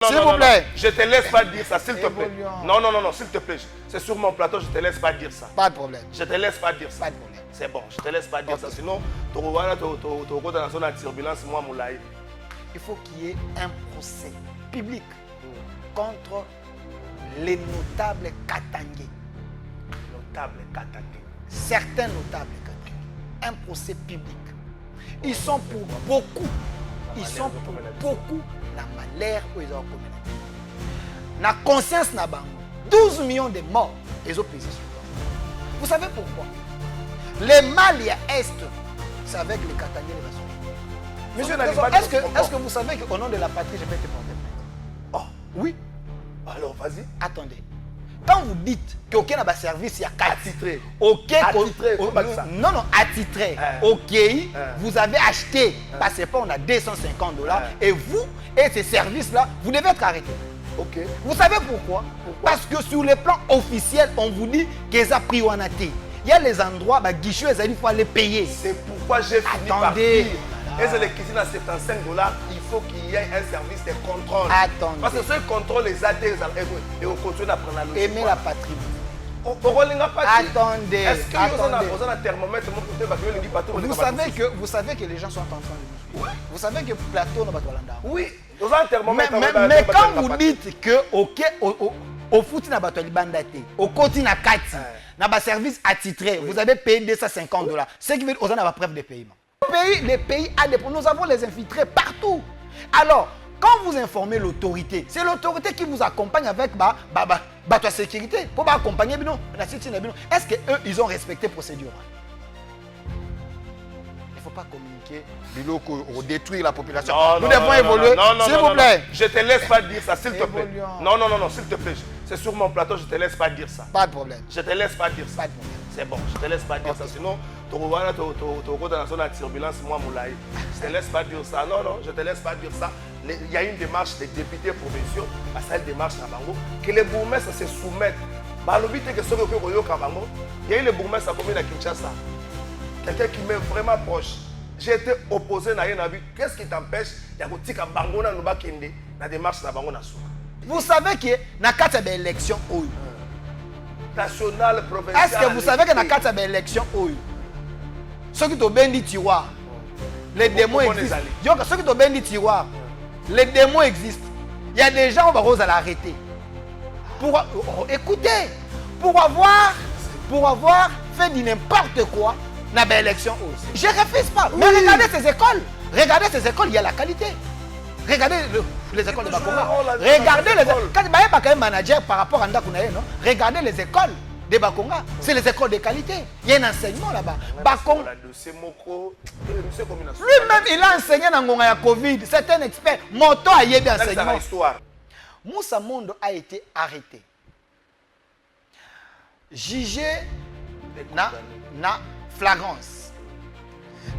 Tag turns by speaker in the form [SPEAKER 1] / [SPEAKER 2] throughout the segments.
[SPEAKER 1] S'il vous plaît.
[SPEAKER 2] Je te laisse pas dire ça, s'il te plaît. Non, non, non, non, s'il te plaît. C'est sur mon plateau, je te laisse pas dire ça.
[SPEAKER 1] Pas de problème.
[SPEAKER 2] Je te laisse pas dire ça.
[SPEAKER 1] Pas de problème.
[SPEAKER 2] C'est bon, je te laisse pas dire ça. Sinon, tu vas dans la zone de turbulence, moi, mon laï.
[SPEAKER 1] Il faut qu'il y ait un procès public contre les notables katangais.
[SPEAKER 2] Notables katangais.
[SPEAKER 1] Certains notables katangais. Un procès public. Ils sont pour beaucoup. Ils sont pour beaucoup la malheur où ils ont commis. La conscience n'a pas 12 millions de morts. Ils ont pesé sur toi. Vous savez pourquoi? Les Mali à Est, c'est avec les Katangais et les Basson. Monsieur Naliba, est-ce que vous savez qu'au nom de la patrie, je vais te porter plainte? Oh, oui.
[SPEAKER 2] Alors, vas-y.
[SPEAKER 1] Attendez. Quand vous dites qu'aucun n'a pas service, il y a 4
[SPEAKER 2] attitré.
[SPEAKER 1] Ok,
[SPEAKER 2] attitré,
[SPEAKER 1] non, non, attitré. Ok, vous avez acheté, parce que on a $250 et vous et ces services-là, vous devez être arrêtés.
[SPEAKER 2] Ok.
[SPEAKER 1] Vous savez pourquoi? Parce que sur le plan officiel, on vous dit qu'ils ont pris en athée. Il y a les endroits, guichets, il faut aller payer.
[SPEAKER 2] C'est pourquoi j'ai fini par dire. Et c'est les cuisines à $75, il faut qu'il y ait un service de contrôle.
[SPEAKER 1] Attendez.
[SPEAKER 2] Parce que ce contrôle, les athées, et on continue à prendre la logique.
[SPEAKER 1] Aimer la patrie.
[SPEAKER 2] Attendez. Est-ce que
[SPEAKER 1] vous
[SPEAKER 2] avez un thermomètre?
[SPEAKER 1] Vous savez que les gens sont en train de nous. Vous savez que Plateau n'a pas de Walanda.
[SPEAKER 2] Oui. Vous avez un thermomètre.
[SPEAKER 1] Mais quand vous dites que au foot n'a pas de bandate, au côté n'a 4, n'a pas service attitré, vous avez payé $250. Ce qui veut dire que vous n'avez pas preuve de paiement. Les pays a des problèmes. Nous avons les infiltrés partout. Alors, quand vous informez l'autorité, c'est l'autorité qui vous accompagne avec la sécurité pour accompagner la sécurité. Est-ce qu'eux, ils ont respecté la procédure? Il ne faut pas communiquer pour détruire la population. Nous devons évoluer. S'il vous plaît.
[SPEAKER 2] Je ne te laisse pas dire ça, s'il te plaît. Non, non, non, non, s'il te plaît. C'est sur mon plateau, je ne te laisse pas dire ça.
[SPEAKER 1] Pas de problème.
[SPEAKER 2] Je ne te laisse pas dire ça.
[SPEAKER 1] Pas de problème.
[SPEAKER 2] C'est bon, je ne te laisse pas dire ça. Sinon, tu vas dans la zone de turbulence, moi, Moulaï. Je ne te laisse pas dire ça. Non, non, je ne te laisse pas dire ça. Il y a une démarche des députés provinciaux, à cette démarche à Bango, que les bourgmestres se soumettent. Il y a eu le bourgmestre à commune à Kinshasa. Quelqu'un qui m'est vraiment proche. J'ai été opposé à Yenabi. Qu'est-ce qui t'empêche de faire Bango dans la démarche à Bango?
[SPEAKER 1] Vous savez que dans le cadre de l'élection,
[SPEAKER 2] nationale, provinciale.
[SPEAKER 1] Est-ce que vous savez que dans le cadre de l'élection, ceux qui ont bien dit tiroir, les démons existent. Ceux qui ont bien dit tiroir, les démons existent. Il y a des gens qui vont l'arrêter. Écoutez, pour avoir fait du n'importe quoi dans l'élection. Je ne refuse pas. Mais regardez ces écoles. Regardez ces écoles, il y a la qualité. Regardez les écoles de Bakonga. Regardez les écoles. Quand il y a un manager par rapport à Ndakunaye, non? Regardez les écoles de Bakonga. C'est les écoles de qualité. Il y a un enseignement là-bas. Lui-même, il a enseigné dans Ngonga ya Covid. C'est un expert. Moto a yébi enseignement. Moussa Mondo a été arrêté. Jugé na flagrance.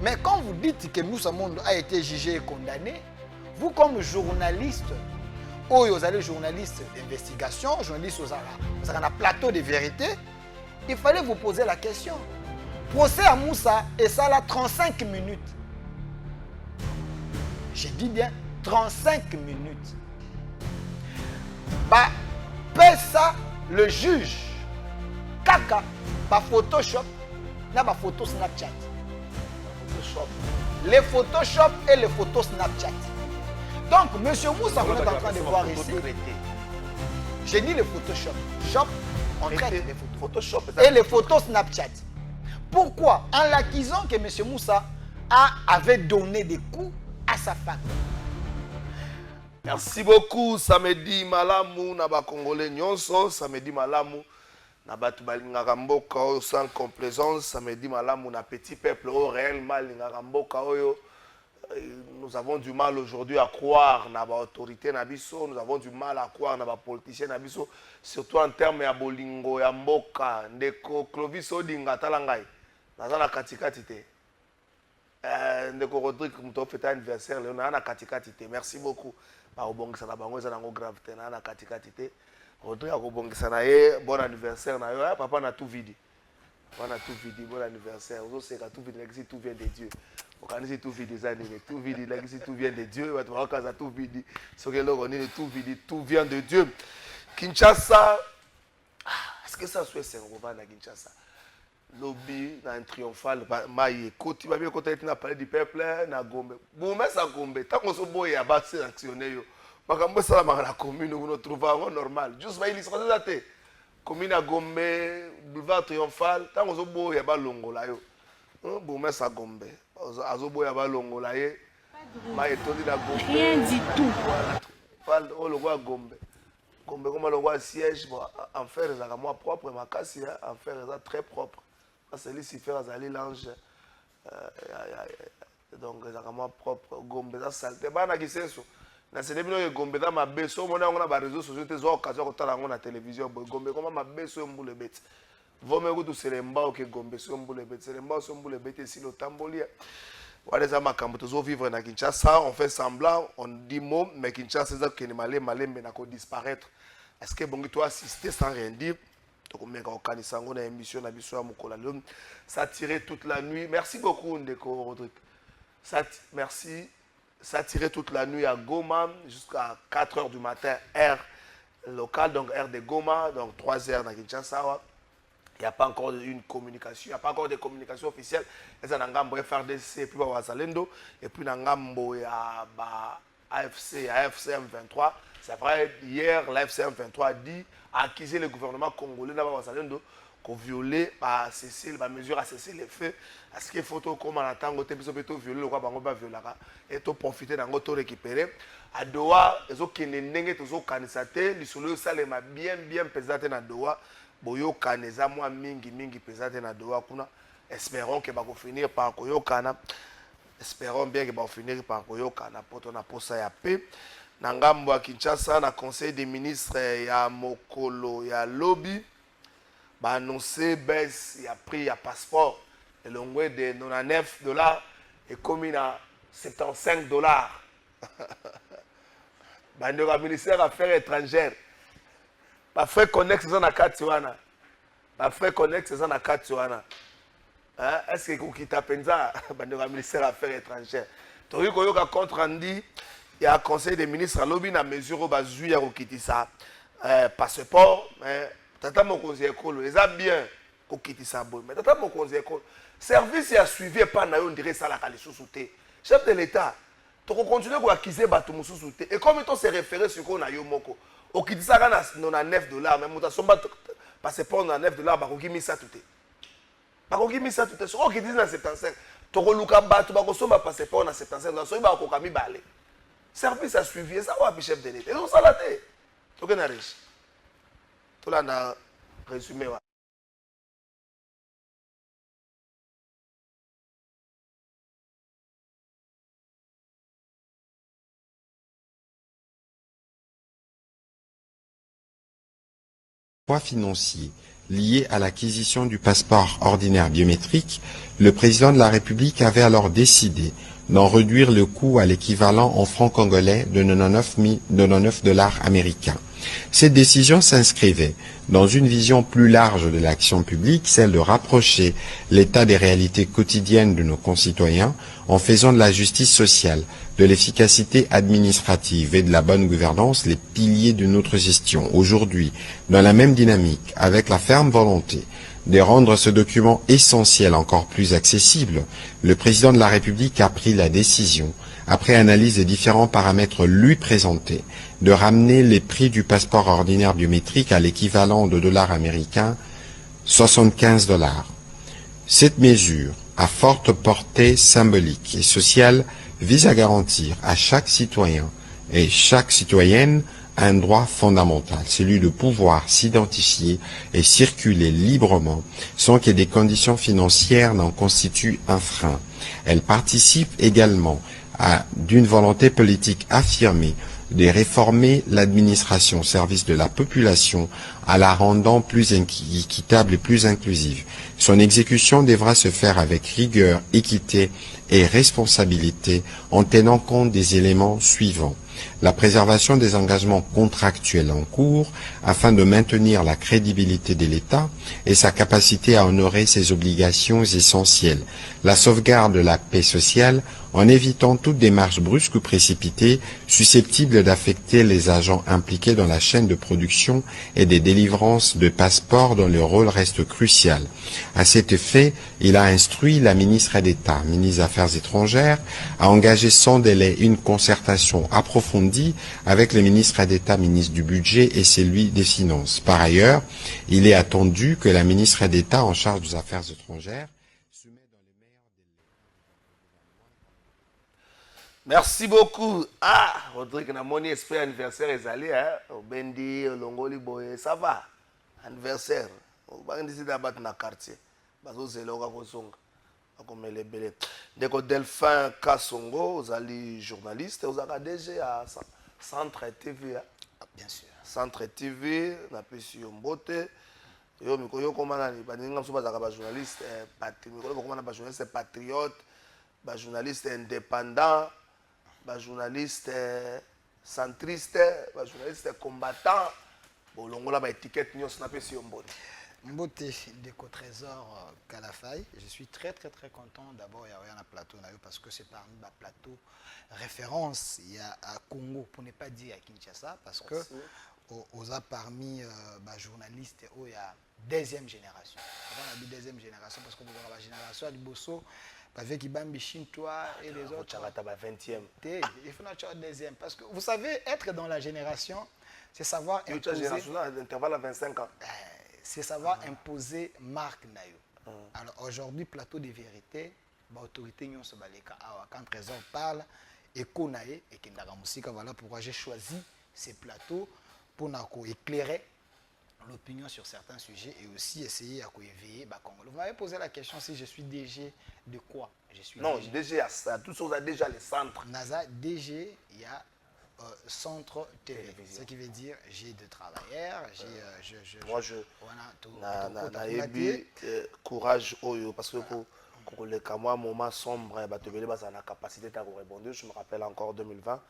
[SPEAKER 1] Mais quand vous dites que Moussa Mondo a été jugé et condamné, vous comme journaliste, ou vous allez journaliste d'investigation, journaliste vous avez un plateau de vérité, il fallait vous poser la question. Procès à Moussa, et ça là 35 minutes. Je dis bien 35 minutes. Ça, le juge, Kaka, Photoshop, n'a pas photo Snapchat. Les Photoshop et les photos Snapchat. Donc, M. Moussa, on est en train de voir ici. J'ai dit les Photoshop. Shop, on traite les photos. Photoshop et les photos Snapchat. Pourquoi? En l'accusant que M. Moussa avait donné des coups à sa femme.
[SPEAKER 2] Merci beaucoup. Samedi malamu na ba Congolais nyonso. Samedi malamu na batu balingaka mboka sans complaisance. Samedi malamu na petit peuple réellement lingaka mboka oyo. Nous avons du mal aujourd'hui à croire dans l'autorité Nabiso, nous avons du mal à croire dans les politiciens Nabiso, surtout en termes de bolingo, ya mboka, ndeko Clovis Odinga talangai, nazana katikati te. Ndeko Rodrigue muto fête anniversaire, na katikati te. Merci beaucoup. Ba obongisa na bango za nango grave te na katikati te. Rodrigue akobongisa na ye bon anniversaire na yo, papa na tout vidi. On a tout vidi, bon anniversaire. Vous savez que tout vient de Dieu. Organiser tout vide des années, tout vide, là, ici, tout vient de Dieu. Tout vide, ce que l'on est tout vide, tout vient de Dieu. Kinshasa, est-ce que ça soit Saint-Rovan à Kinshasa? Lobby, dans un triomphal, maïe, côté, ma bien côté, na parlé du peuple, na Gombe. Bon, mais ça Gombe, tant qu'on se boit, il y a pas sanctionné. Ma cambo ça, la commune, vous nous trouvez normal. Juste, il y a des commune à Gombe, boulevard triomphal, tant qu'on se boit, il y a pas longo là. Bon, mais ça Gombe. Azobo ya balongo la ye ma etoli na Gombe
[SPEAKER 3] rien du tout
[SPEAKER 2] fal o lo kwa Gombe comme le roi siège bon en faire ça moi propre ma casse en faire ça très propre parce que si faire ça l'ange donc ça moi propre Gombe ça saleté bana kisenso na c'est bino Gombe da mabeso mona ngona ba réseaux sociaux te zo occasion ko tala ngona télévision Gombe comme mabeso mbule beti vome kutu selemba oke Gombe so mbule beti selemba so mbule beti si lo tambolia wale za makambo tozo vivre na Kinshasa on fait semblant on dit mot mais Kinshasa ça que malembe na ko disparaître est-ce que bongi toi assister sans rien dire donc on ka okanisa ngo na émission na biso ya mukola lelo ça tirait toute la nuit merci beaucoup Ndeko Rodrigue ça merci ça tirait toute la nuit à Goma jusqu'à 4h du matin heure locale donc heure de Goma donc 3h na Kinshasa. Il n'y a pas encore une communication, il n'y a pas encore de communication officielle. Les Anangambo FRDC, puis Wazalendo, et puis Nangambo et AFC M23. C'est vrai, hier, l'AFC M23 a dit, a accusé le gouvernement congolais d'abord Wazalendo, qu'on violait, cesser, la mesure à cesser les faits. Est-ce qu'il faut comme on attend, on peut violer le roi Bangoba violara, et tout profiter d'un auto récupéré. À Doha, ils ont qu'une tous au canisate, les soleils salema bien pesate na Doha. Boyo kaneza moi mingi pesate na Doha kuna espérons que va finir par koyokana espérons bien que va finir par koyokana poto na posa ya paix na ngambo ya Kinshasa na conseil des ministres ya mokolo ya lobby ba annoncer baisse ya prix ya passeport et l'ongwe de $99 et comme à $75 ba ndeko ministère affaires étrangères ba frère connect ça na katiwana ba frère connect ça na katiwana hein est-ce que ukita penza ba ndeko ministère affaires étrangères to yuko yoka compte rendu il y a conseil des ministres lobby na mesure ba zuya kokitisa passeport tata mokonzi ekolo eza bien kokitisa boy mais tata mokonzi ekolo service ya suivi pas na yo ndire sala ka lisusu te chef de l'état to continuer ko accuser bato mususu te et comme on se référer sur ko na yo moko au qui dit ça na $9 mais muta somba passeport na $9 ba ko kimi ça tout ba ko kimi ça tout so qui dit na 75 to ko luka bato ba ko somba passeport na 75 so ba ko kami balé service a suivi ça wa chef de l'état et on ça la té to que na riche to la na résumé wa
[SPEAKER 4] financiers liés à l'acquisition du passeport ordinaire biométrique, le président de la République avait alors décidé d'en réduire le coût à l'équivalent en francs congolais de $99 américains. Cette décision s'inscrivait dans une vision plus large de l'action publique, celle de rapprocher l'état des réalités quotidiennes de nos concitoyens en faisant de la justice sociale, de l'efficacité administrative et de la bonne gouvernance les piliers de notre gestion. Aujourd'hui, dans la même dynamique, avec la ferme volonté de rendre ce document essentiel encore plus accessible, le président de la République a pris la décision, après analyse des différents paramètres lui présentés, de ramener les prix du passeport ordinaire biométrique à l'équivalent de dollars américains, $75. Cette mesure, à forte portée symbolique et sociale, vise à garantir à chaque citoyen et chaque citoyenne un droit fondamental, celui de pouvoir s'identifier et circuler librement sans que des conditions financières n'en constituent un frein. Elle participe également d'une volonté politique affirmée de réformer l'administration au service de la population en la rendant plus équitable et plus inclusive. Son exécution devra se faire avec rigueur, équité et responsabilité en tenant compte des éléments suivants. la préservation des engagements contractuels en cours afin de maintenir la crédibilité de l'État et sa capacité à honorer ses obligations essentielles, la sauvegarde de la paix sociale en évitant toute démarche brusque ou précipitée susceptible d'affecter les agents impliqués dans la chaîne de production et des délivrances de passeports dont le rôle reste crucial. À cet effet, il a instruit la ministre d'État, ministre des Affaires étrangères, à engager sans délai une concertation approfondie avec le ministre d'État, ministre du Budget et celui des Finances. Par ailleurs, il est attendu que la ministre d'État en charge des Affaires étrangères
[SPEAKER 2] Merci beaucoup. Ah, Rodrigue, na moni esprit anniversaire est allé, hein. Bendi, Longoli Boye, ça va. Anniversaire. On va ici d'abord dans le quartier. Parce que c'est là où on songe. Comme les belles. Dès que Delphin Kassongo, vous allez journaliste, vous avez déjà à Centre TV. Hein.
[SPEAKER 1] Bien sûr.
[SPEAKER 2] Centre TV, on a pu sur Mbote. Yo, mikoyo komana ni baninga msuba za ba journaliste patriote, ba journaliste indépendant. Journaliste centriste, journaliste combattant, bolongola ba étiquette nyos na pesi yomboni.
[SPEAKER 1] Mbote Déco Trésor Kalafay, je suis très content d'abord il y a un plateau parce que c'est parmi les plateaux référence il y a à Congo pour ne pas dire à Kinshasa parce que aux a parmi les journalistes où il y a deuxième génération. On a dit deuxième génération parce que pour la génération à Liboso avec Ibambi Shintoa et les autres.
[SPEAKER 2] Il 20e.
[SPEAKER 1] Il faut notre deuxième. Parce que vous savez, être dans la génération, c'est savoir imposer.
[SPEAKER 2] L'intervalle à 25 ans.
[SPEAKER 1] C'est savoir imposer marque nayo. Alors aujourd'hui, plateau de vérité, l'autorité Nyon Sobaleka, quand Trésor parle, et Konae, et Kendara Moussika, voilà pourquoi j'ai choisi ces plateaux pour éclairer l'opinion sur certains sujets et aussi essayer à éveiller Congo. Vous m'avez posé la question si je suis DG de quoi? Je suis
[SPEAKER 2] non, DG à ça, tout ça a déjà les centres.
[SPEAKER 1] NASA, DG, il y a centre TV, ce qui veut dire j'ai de travailleurs,
[SPEAKER 2] moi je courage Oyo parce que pour les camois moment sombre batebele basa na capacité de répondre. Je me rappelle encore 2020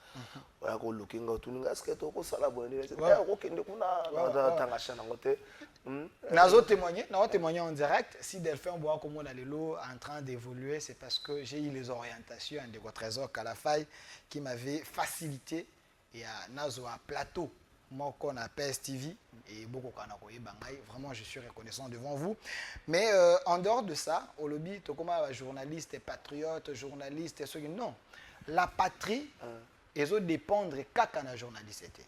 [SPEAKER 2] oya ko looking tout est-ce que to ko sala bonne c'est ko kende kuna tanga chana ngote
[SPEAKER 1] nazo témoigner en direct si Delphin boit comme on a les lots en train d'évoluer c'est parce que j'ai eu les orientations de votre Trésor Kalafay qui m'avait facilité et à nazo à plateau moi qu'on appelle TV et beaucoup vraiment je suis reconnaissant devant vous mais en dehors de ça au lobby tout comme journaliste et patriote journaliste et ceux qui non la patrie ils ont dépendre qu'à un journaliste était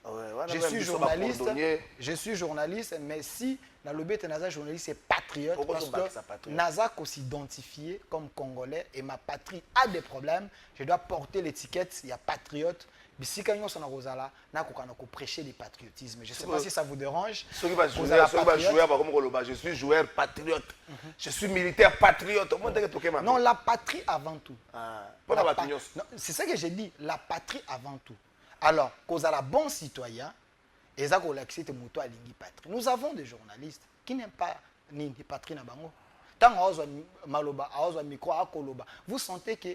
[SPEAKER 1] je suis journaliste mais si la lobby est un journaliste et patriote parce que NASA qu'on s'identifier comme congolais et ma patrie a des problèmes je dois porter l'étiquette il y a patriote. Si quand on a Rosala, on prêcher le patriotisme. Je ne sais pas si ça vous dérange.
[SPEAKER 2] Je suis joueur patriote. Je suis militaire patriote.
[SPEAKER 1] Non, la patrie avant tout. C'est ça que j'ai dit. La patrie avant tout. Alors, cause à la bon citoyen, nous avons des journalistes qui n'aiment pas ni patrie na bango. Vous sentez que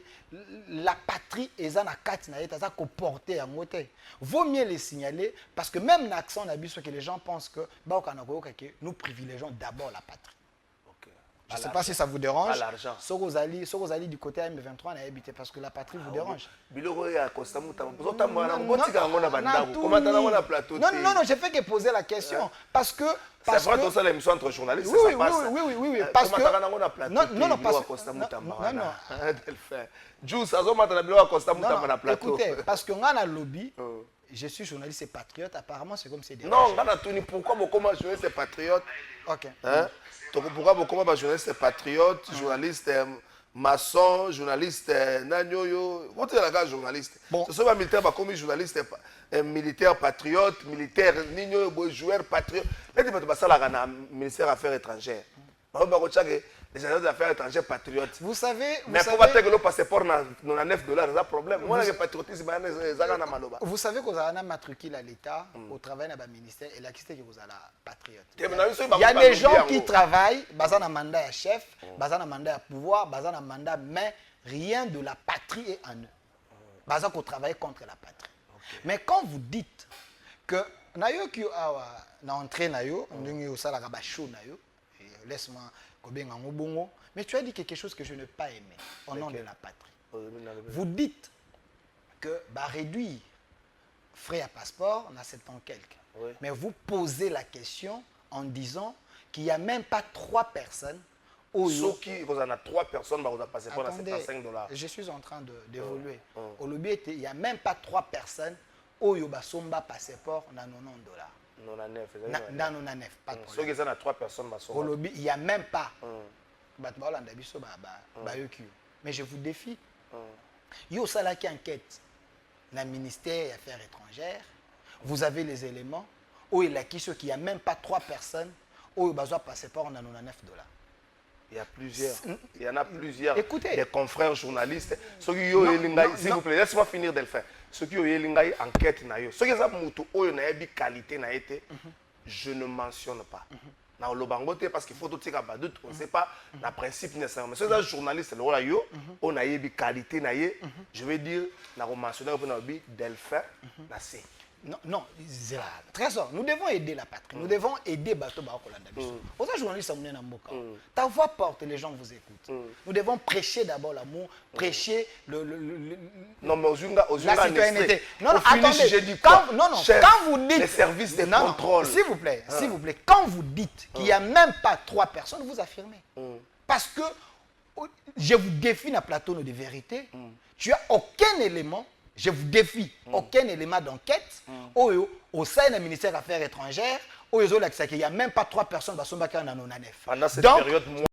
[SPEAKER 1] la patrie est en portée à côté. Vaut mieux les signaler parce que même l'accent que les gens pensent que nous privilégions d'abord la patrie. Je ne sais pas si ça vous dérange. Sogozali du côté M23 on a habité parce que la patrie vous dérange. Non, je fais que poser la question parce que
[SPEAKER 2] c'est vrai que ça l'émission entre journalistes
[SPEAKER 1] oui parce que non écoutez parce que on a lobby je suis journaliste et patriote apparemment c'est comme c'est
[SPEAKER 2] non pourquoi beaucoup journaliste et patriote
[SPEAKER 1] OK
[SPEAKER 2] pourquoi beaucoup journaliste et patriote journaliste maçon journaliste nanyoyo vous êtes là journaliste ce sont pas militaire pas comme journaliste militaire patriote militaire nino joueur patriote et tu vas ça là dans ministère affaires étrangères les agents d'affaires étrangères patriotes.
[SPEAKER 1] Vous savez,
[SPEAKER 2] mais pour battre le passeport dans $9, c'est un problème. Moi, le patriotisme,
[SPEAKER 1] vous savez qu'on a matriculé à l'État au travail dans le ministère et là, qui c'est que vous avez la patriote. Il y a des gens qui travaillent, basant un mandat à chef, basant un mandat à pouvoir, basant un mandat, mais rien de la patrie est en eux. Basant qu'on travaille contre la patrie. Mais quand vous dites que nayo ki na entrée nayo, ndenge osala ka ba show nayo, laisse-moi kobenga ngobongo, mais tu as dit quelque chose que je n'ai pas aimé au nom de la patrie. Vous dites que bah réduire frais à passeport, on a 7 ans quelques.
[SPEAKER 2] Oui.
[SPEAKER 1] Mais vous posez la question en disant qu'il n'y a même pas 3 personnes.
[SPEAKER 2] Ceux qui, vous en avez 3 personnes, vous avez passé pour $75.
[SPEAKER 1] Je suis en train d'évoluer. Au lobby, il n'y a même pas 3 personnes où il somba passeport dans $90. 99, pas de problème.
[SPEAKER 2] Ceux qui ont 3 personnes,
[SPEAKER 1] au lobby, il n'y a même pas. Mais je vous défie. Il y a ça qui enquête. Le ministère des Affaires étrangères, vous avez les éléments où il y a qu'il n'y a même pas 3 personnes où il y a un passeport dans $99.
[SPEAKER 2] Il y a plusieurs. Il y en a plusieurs.
[SPEAKER 1] Écoutez.
[SPEAKER 2] Des confrères journalistes. Ceux qui ont s'il vous plaît, laissez-moi finir de le faire. Ceux qui ont enquête, ceux qui ont une qualité, je ne mentionne pas. Dans le bangote, parce qu'il faut tout dire doute, on ne sait pas le principe nécessaire. Mais ceux qui journalistes, on a une qualité, je vais dire, on a mentionné Delphin, c'est.
[SPEAKER 1] Non, Trésor, nous devons aider la patrie. Nous devons aider Bato Baokolanda. Aux journalistes, ta voix porte, les gens vous écoutent. Nous devons prêcher d'abord l'amour, prêcher
[SPEAKER 2] non, mais
[SPEAKER 1] la citoyenneté. Non, attendez.
[SPEAKER 2] Chef,
[SPEAKER 1] quand vous dites...
[SPEAKER 2] les services de contrôle.
[SPEAKER 1] S'il vous plaît, quand vous dites qu'il n'y a même pas 3 personnes, vous affirmez. Parce que je vous défie un plateau de vérité. Tu n'as aucun élément. Je vous défie, aucun élément d'enquête au sein du ministère des Affaires étrangères, il n'y a même pas 3 personnes qui sont dans le NONANEF.
[SPEAKER 2] Pendant cette période, moi...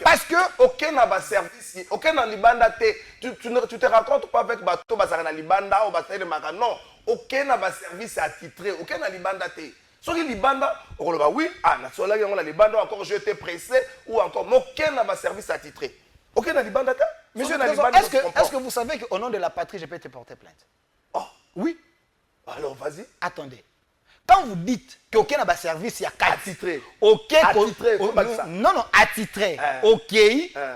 [SPEAKER 2] Parce que aucun n'a service, aucun n'a libanda tu te racontes pas avec bateau basara libanda ou basara de maga non, aucun n'a service attitré, aucun n'a libanda Ce qui libanda, on va oui, ah na sola on la libanda encore je t'ai pressé ou encore mais aucun n'a service attitré. Aucun n'a libanda
[SPEAKER 1] Monsieur est-ce que vous savez qu'au nom de la patrie je peux te porter plainte?
[SPEAKER 2] Oh,
[SPEAKER 1] oui.
[SPEAKER 2] Alors vas-y.
[SPEAKER 1] Attendez. Quand vous dites qu'aucun n'a pas service, il y a 4.
[SPEAKER 2] Attitré.
[SPEAKER 1] Ok.
[SPEAKER 2] Attitré.
[SPEAKER 1] Non, attitré. Ok.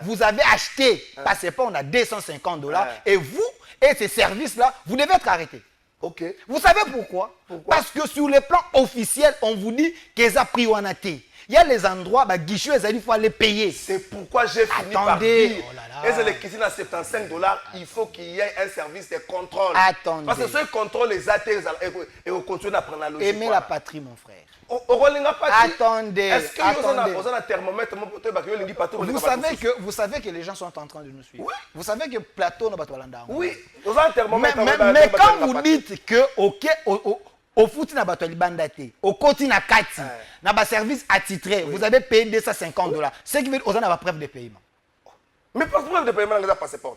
[SPEAKER 1] Vous avez acheté passeport, on a $250. Et vous, et ces services-là, vous devez être arrêtés.
[SPEAKER 2] Ok.
[SPEAKER 1] Vous savez pourquoi? Parce que sur le plan officiel, on vous dit qu'ils ont pris en athée. Il y a les endroits, guichets, il faut aller payer.
[SPEAKER 2] C'est pourquoi j'ai fini par dire, et c'est les questions à $75, il faut qu'il y ait un service de contrôle.
[SPEAKER 1] Attendez.
[SPEAKER 2] Parce que ce contrôle, les athées, et on continue à prendre la logique.
[SPEAKER 1] Aimez la patrie, mon frère.
[SPEAKER 2] Attendez. Est-ce qu'il y a un thermomètre?
[SPEAKER 1] Vous savez que les gens sont en train de nous suivre. Oui. Vous savez que Plateau n'a pas de
[SPEAKER 2] oui.
[SPEAKER 1] Mais quand vous dites que, ok, au foot na bato libanda te au koti na kati na ba service attitré vous avez payé $250 ce qui veut dire aux n'a pas preuve de paiement.
[SPEAKER 2] Mais pas preuve de paiement dans passeport.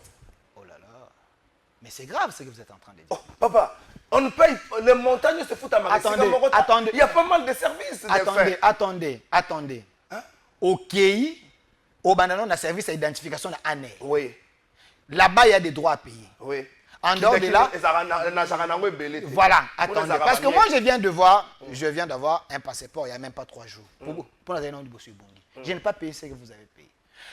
[SPEAKER 1] Oh là là. Mais c'est grave ce que vous êtes en train de dire.
[SPEAKER 2] Oh, papa, on paye les montagnes se foutent à Marie.
[SPEAKER 1] Attendez.
[SPEAKER 2] Il y a pas mal de services.
[SPEAKER 1] Attendez. OK, au banano na service d'identification na année.
[SPEAKER 2] Oui.
[SPEAKER 1] Là-bas il y a des droits à payer.
[SPEAKER 2] Oui.
[SPEAKER 1] En dehors de là, voilà, attendez. Parce que moi, je viens d'avoir un passeport il n'y a même pas 3 jours. Pour la nom du Bossu Bongi. Je n'ai pas payé ce que vous avez payé.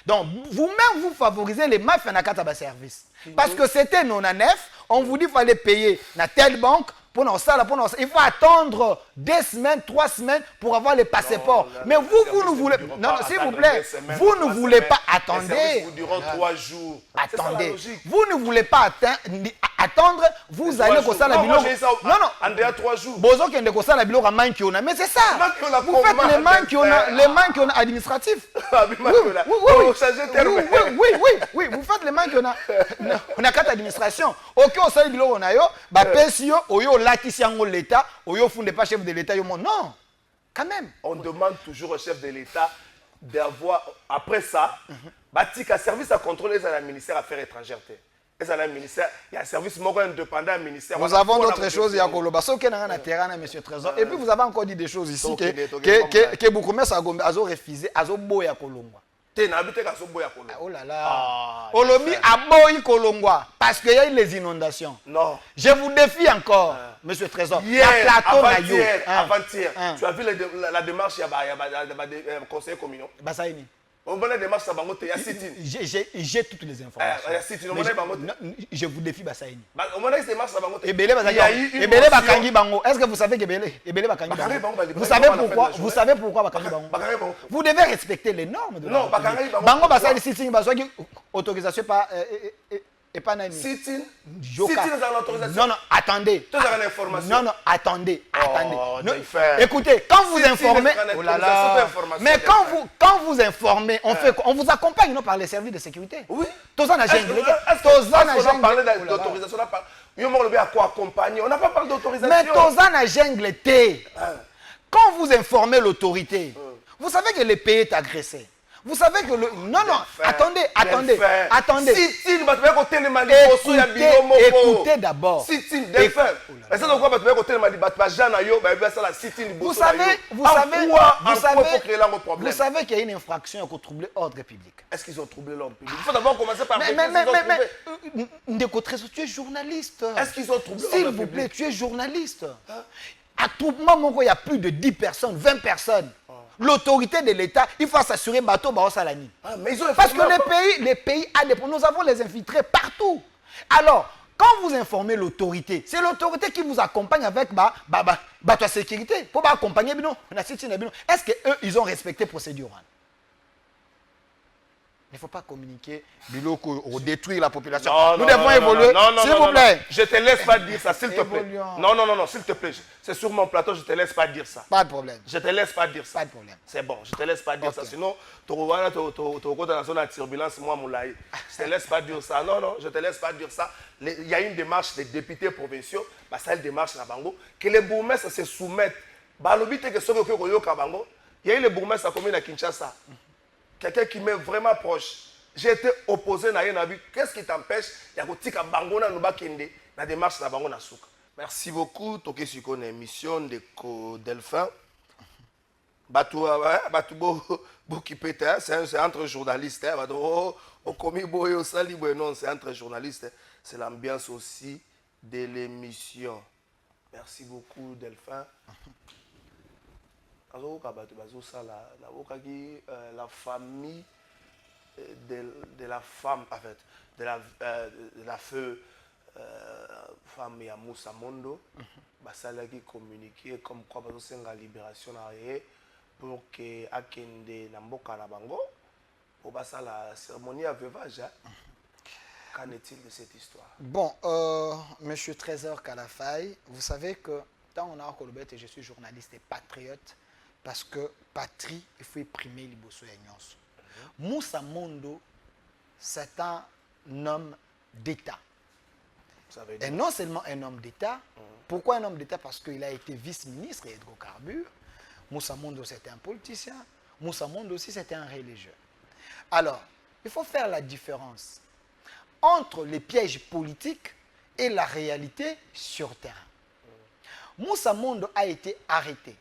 [SPEAKER 1] Donc, vous-même, vous favorisez les mafias dans le service. Parce que c'était non à neuf, on vous dit qu'il fallait payer dans telle banque Il faut attendre 2 semaines, 3 semaines pour avoir les passeports. Mais vous ne voulez pas. Non, s'il vous plaît, vous ne voulez pas. Attendez.
[SPEAKER 2] Vous durant 3 jours.
[SPEAKER 1] Attendez. Vous ne voulez pas attendre. Vous allez au Sala Bilo.
[SPEAKER 2] Non, non. En dehors 3 jours.
[SPEAKER 1] Bozo qui est au Sala Bilo à Mankiona. Mais c'est ça. Vous faites les Mankiona administratifs. Oui. Vous faites les Mankiona. On a 4 administrations. Ok, au Sala Bilo, on a yo. Pesio, oyo latisiango l'État, oyo fonde pas chef de l'État, yo non, quand même.
[SPEAKER 2] On demande toujours au chef de l'État d'avoir, après ça, batika service à contrôler les ministères Affaires étrangères. Il y a un service indépendant ministère.
[SPEAKER 1] Nous avons d'autres choses, il y a Koloba. Ce qui est dans la terrain, M. Trésor. Et puis vous avez encore dit des choses ici que beaucoup de gens ont refusé, ont boya Kolomba. Oh là là. Olomi a boyi Kolongwa parce qu'il y a eu les inondations.
[SPEAKER 2] Non.
[SPEAKER 1] Je vous défie encore, Monsieur Trésor.
[SPEAKER 2] Avant-hier, tu as vu la démarche des conseillers communaux.
[SPEAKER 1] Basaini.
[SPEAKER 2] J'ai
[SPEAKER 1] toutes les informations. Je vous défie Basaini. Est-ce que vous savez que Vous savez pourquoi Bakangi Bango? Vous devez respecter les normes de la République. Bango Basaini sitting autorisation pas et pas nani.
[SPEAKER 2] Sitting.
[SPEAKER 1] Non, attendez. Non, attendez. Écoutez, quand vous informez, oh là là. Mais quand vous informez, on vous accompagne non, par les services de sécurité.
[SPEAKER 2] Oui.
[SPEAKER 1] On a parlé
[SPEAKER 2] d'autorisation. On n'a pas parlé d'autorisation.
[SPEAKER 1] Mais Tozana jungle T. Quand vous informez l'autorité, vous savez que le pays est agressé. Vous savez que le... Non, attendez. Écoutez d'abord. Vous savez qu'il y a une infraction pour troubler l'ordre public.
[SPEAKER 2] Est-ce qu'ils ont troublé l'ordre public? Il faut d'abord commencer par...
[SPEAKER 1] Mais, Ndeko Trésor, tu es journaliste.
[SPEAKER 2] Est-ce qu'ils ont troublé l'ordre public?
[SPEAKER 1] S'il vous plaît, tu es journaliste. À tout moment, il y a plus de 10 personnes, 20 personnes. L'autorité de l'État, il faut s'assurer bateau Salani. Parce que les pays nous avons les infiltrés partout. Alors, quand vous informez l'autorité, c'est l'autorité qui vous accompagne avec la sécurité. Pour accompagner, est-ce qu'eux, ils ont respecté la procédure? Il ne faut pas communiquer ou détruire la population. Nous devons évoluer. S'il vous plaît.
[SPEAKER 2] Je ne te laisse pas dire ça, s'il te plaît. Non, s'il te plaît. C'est sur mon plateau, je ne te laisse pas dire ça.
[SPEAKER 1] Pas de problème.
[SPEAKER 2] Je ne te laisse pas dire ça.
[SPEAKER 1] Pas de problème.
[SPEAKER 2] C'est bon, je ne te laisse pas dire ça. Sinon, tu vas dans la turbulence, moi, Moulaye. Je ne te laisse pas dire ça. Non, je ne te laisse pas dire ça. Il y a une démarche des députés provinciaux, c'est une démarche à Bango, que les bourgmestres se soumettent. Il y a eu les bourgmestres à la commune de Kinshasa. Quelqu'un qui m'est vraiment proche. J'ai été opposé à Yenabi. Qu'est-ce qui t'empêche? Il y a un bango na démarche na bango na souka. Merci beaucoup. Toké sur une émission de Delphin. Batou qui pète, c'est entre journalistes. Non, c'est entre journalistes. C'est l'ambiance aussi de l'émission. Merci beaucoup, Delphin. La famille de la femme, en fait, de la feu femme ya Moussa Mondo, basala qui communiquer comme quoi la libération pour que akende na mboka na bango pour la cérémonie à veuvage. Qu'en est-il de cette histoire?
[SPEAKER 1] Bon, Monsieur Trésor Kalafay, vous savez que tant on a Kolobet et je suis journaliste et patriote. Parce que patrie, il faut primer les bossos et nyons. Moussa Mondo, c'est un homme d'État. Et non seulement un homme d'État. Pourquoi un homme d'État? Parce qu'il a été vice-ministre et hydrocarbures. Moussa Mondo, c'était un politicien. Moussa Mondo aussi, c'était un religieux. Alors, il faut faire la différence entre les pièges politiques et la réalité sur terrain. Moussa Mondo a été arrêté.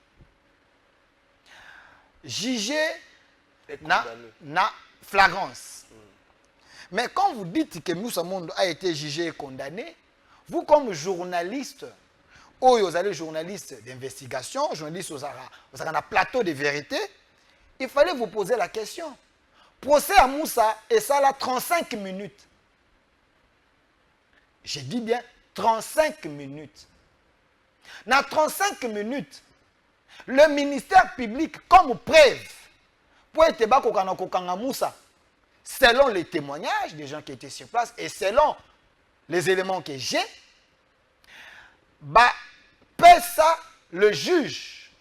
[SPEAKER 1] Jugé na flagrance. Mais quand vous dites que Moussa Mondo a été jugé et condamné, vous comme journaliste, ou vous allez journaliste d'investigation, journaliste vous avez un plateau de vérité, il fallait vous poser la question. Procès à Moussa, et ça là 35 minutes. Je dis bien 35 minutes. Dans 35 minutes, le ministère public, comme preuve, pour être Kokanga Moussa, selon les témoignages des gens qui étaient sur place et selon les éléments que j'ai, bah, ça le juge,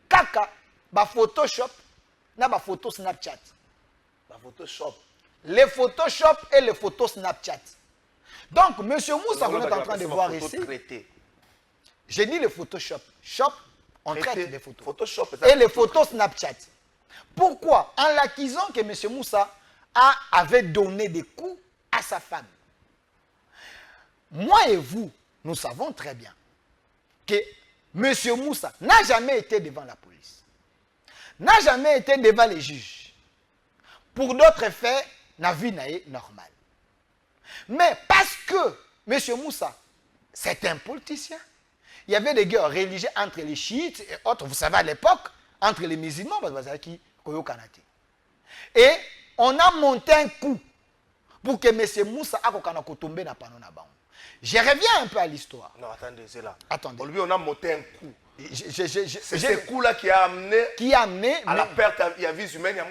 [SPEAKER 1] kaka, bah, Photoshop, na bah, photo Snapchat.
[SPEAKER 2] Bah, Photoshop.
[SPEAKER 1] Les Photoshop et les photos Snapchat. Donc, M. Moussa, vous êtes en train de voir ici. J'ai dit les Photoshop. Shop, on traite des photos.
[SPEAKER 2] Photoshop,
[SPEAKER 1] et les photos Snapchat. Pourquoi? En l'accusant que M. Moussa avait donné des coups à sa femme. Moi et vous, nous savons très bien que M. Moussa n'a jamais été devant la police. N'a jamais été devant les juges. Pour d'autres faits, la vie n'est normale. Mais parce que M. Moussa, c'est un politicien, il y avait des guerres religieuses entre les chiites et autres, vous savez à l'époque, entre les musulmans, et on a monté un coup pour que M. Moussa ait tombé dans le panneau. Je reviens un peu à l'histoire.
[SPEAKER 2] Non, attendez, c'est là.
[SPEAKER 1] Attendez.
[SPEAKER 2] Pour lui, on a monté un coup.
[SPEAKER 1] C'est
[SPEAKER 2] ce coup-là qui a amené à la perte de la vie humaine.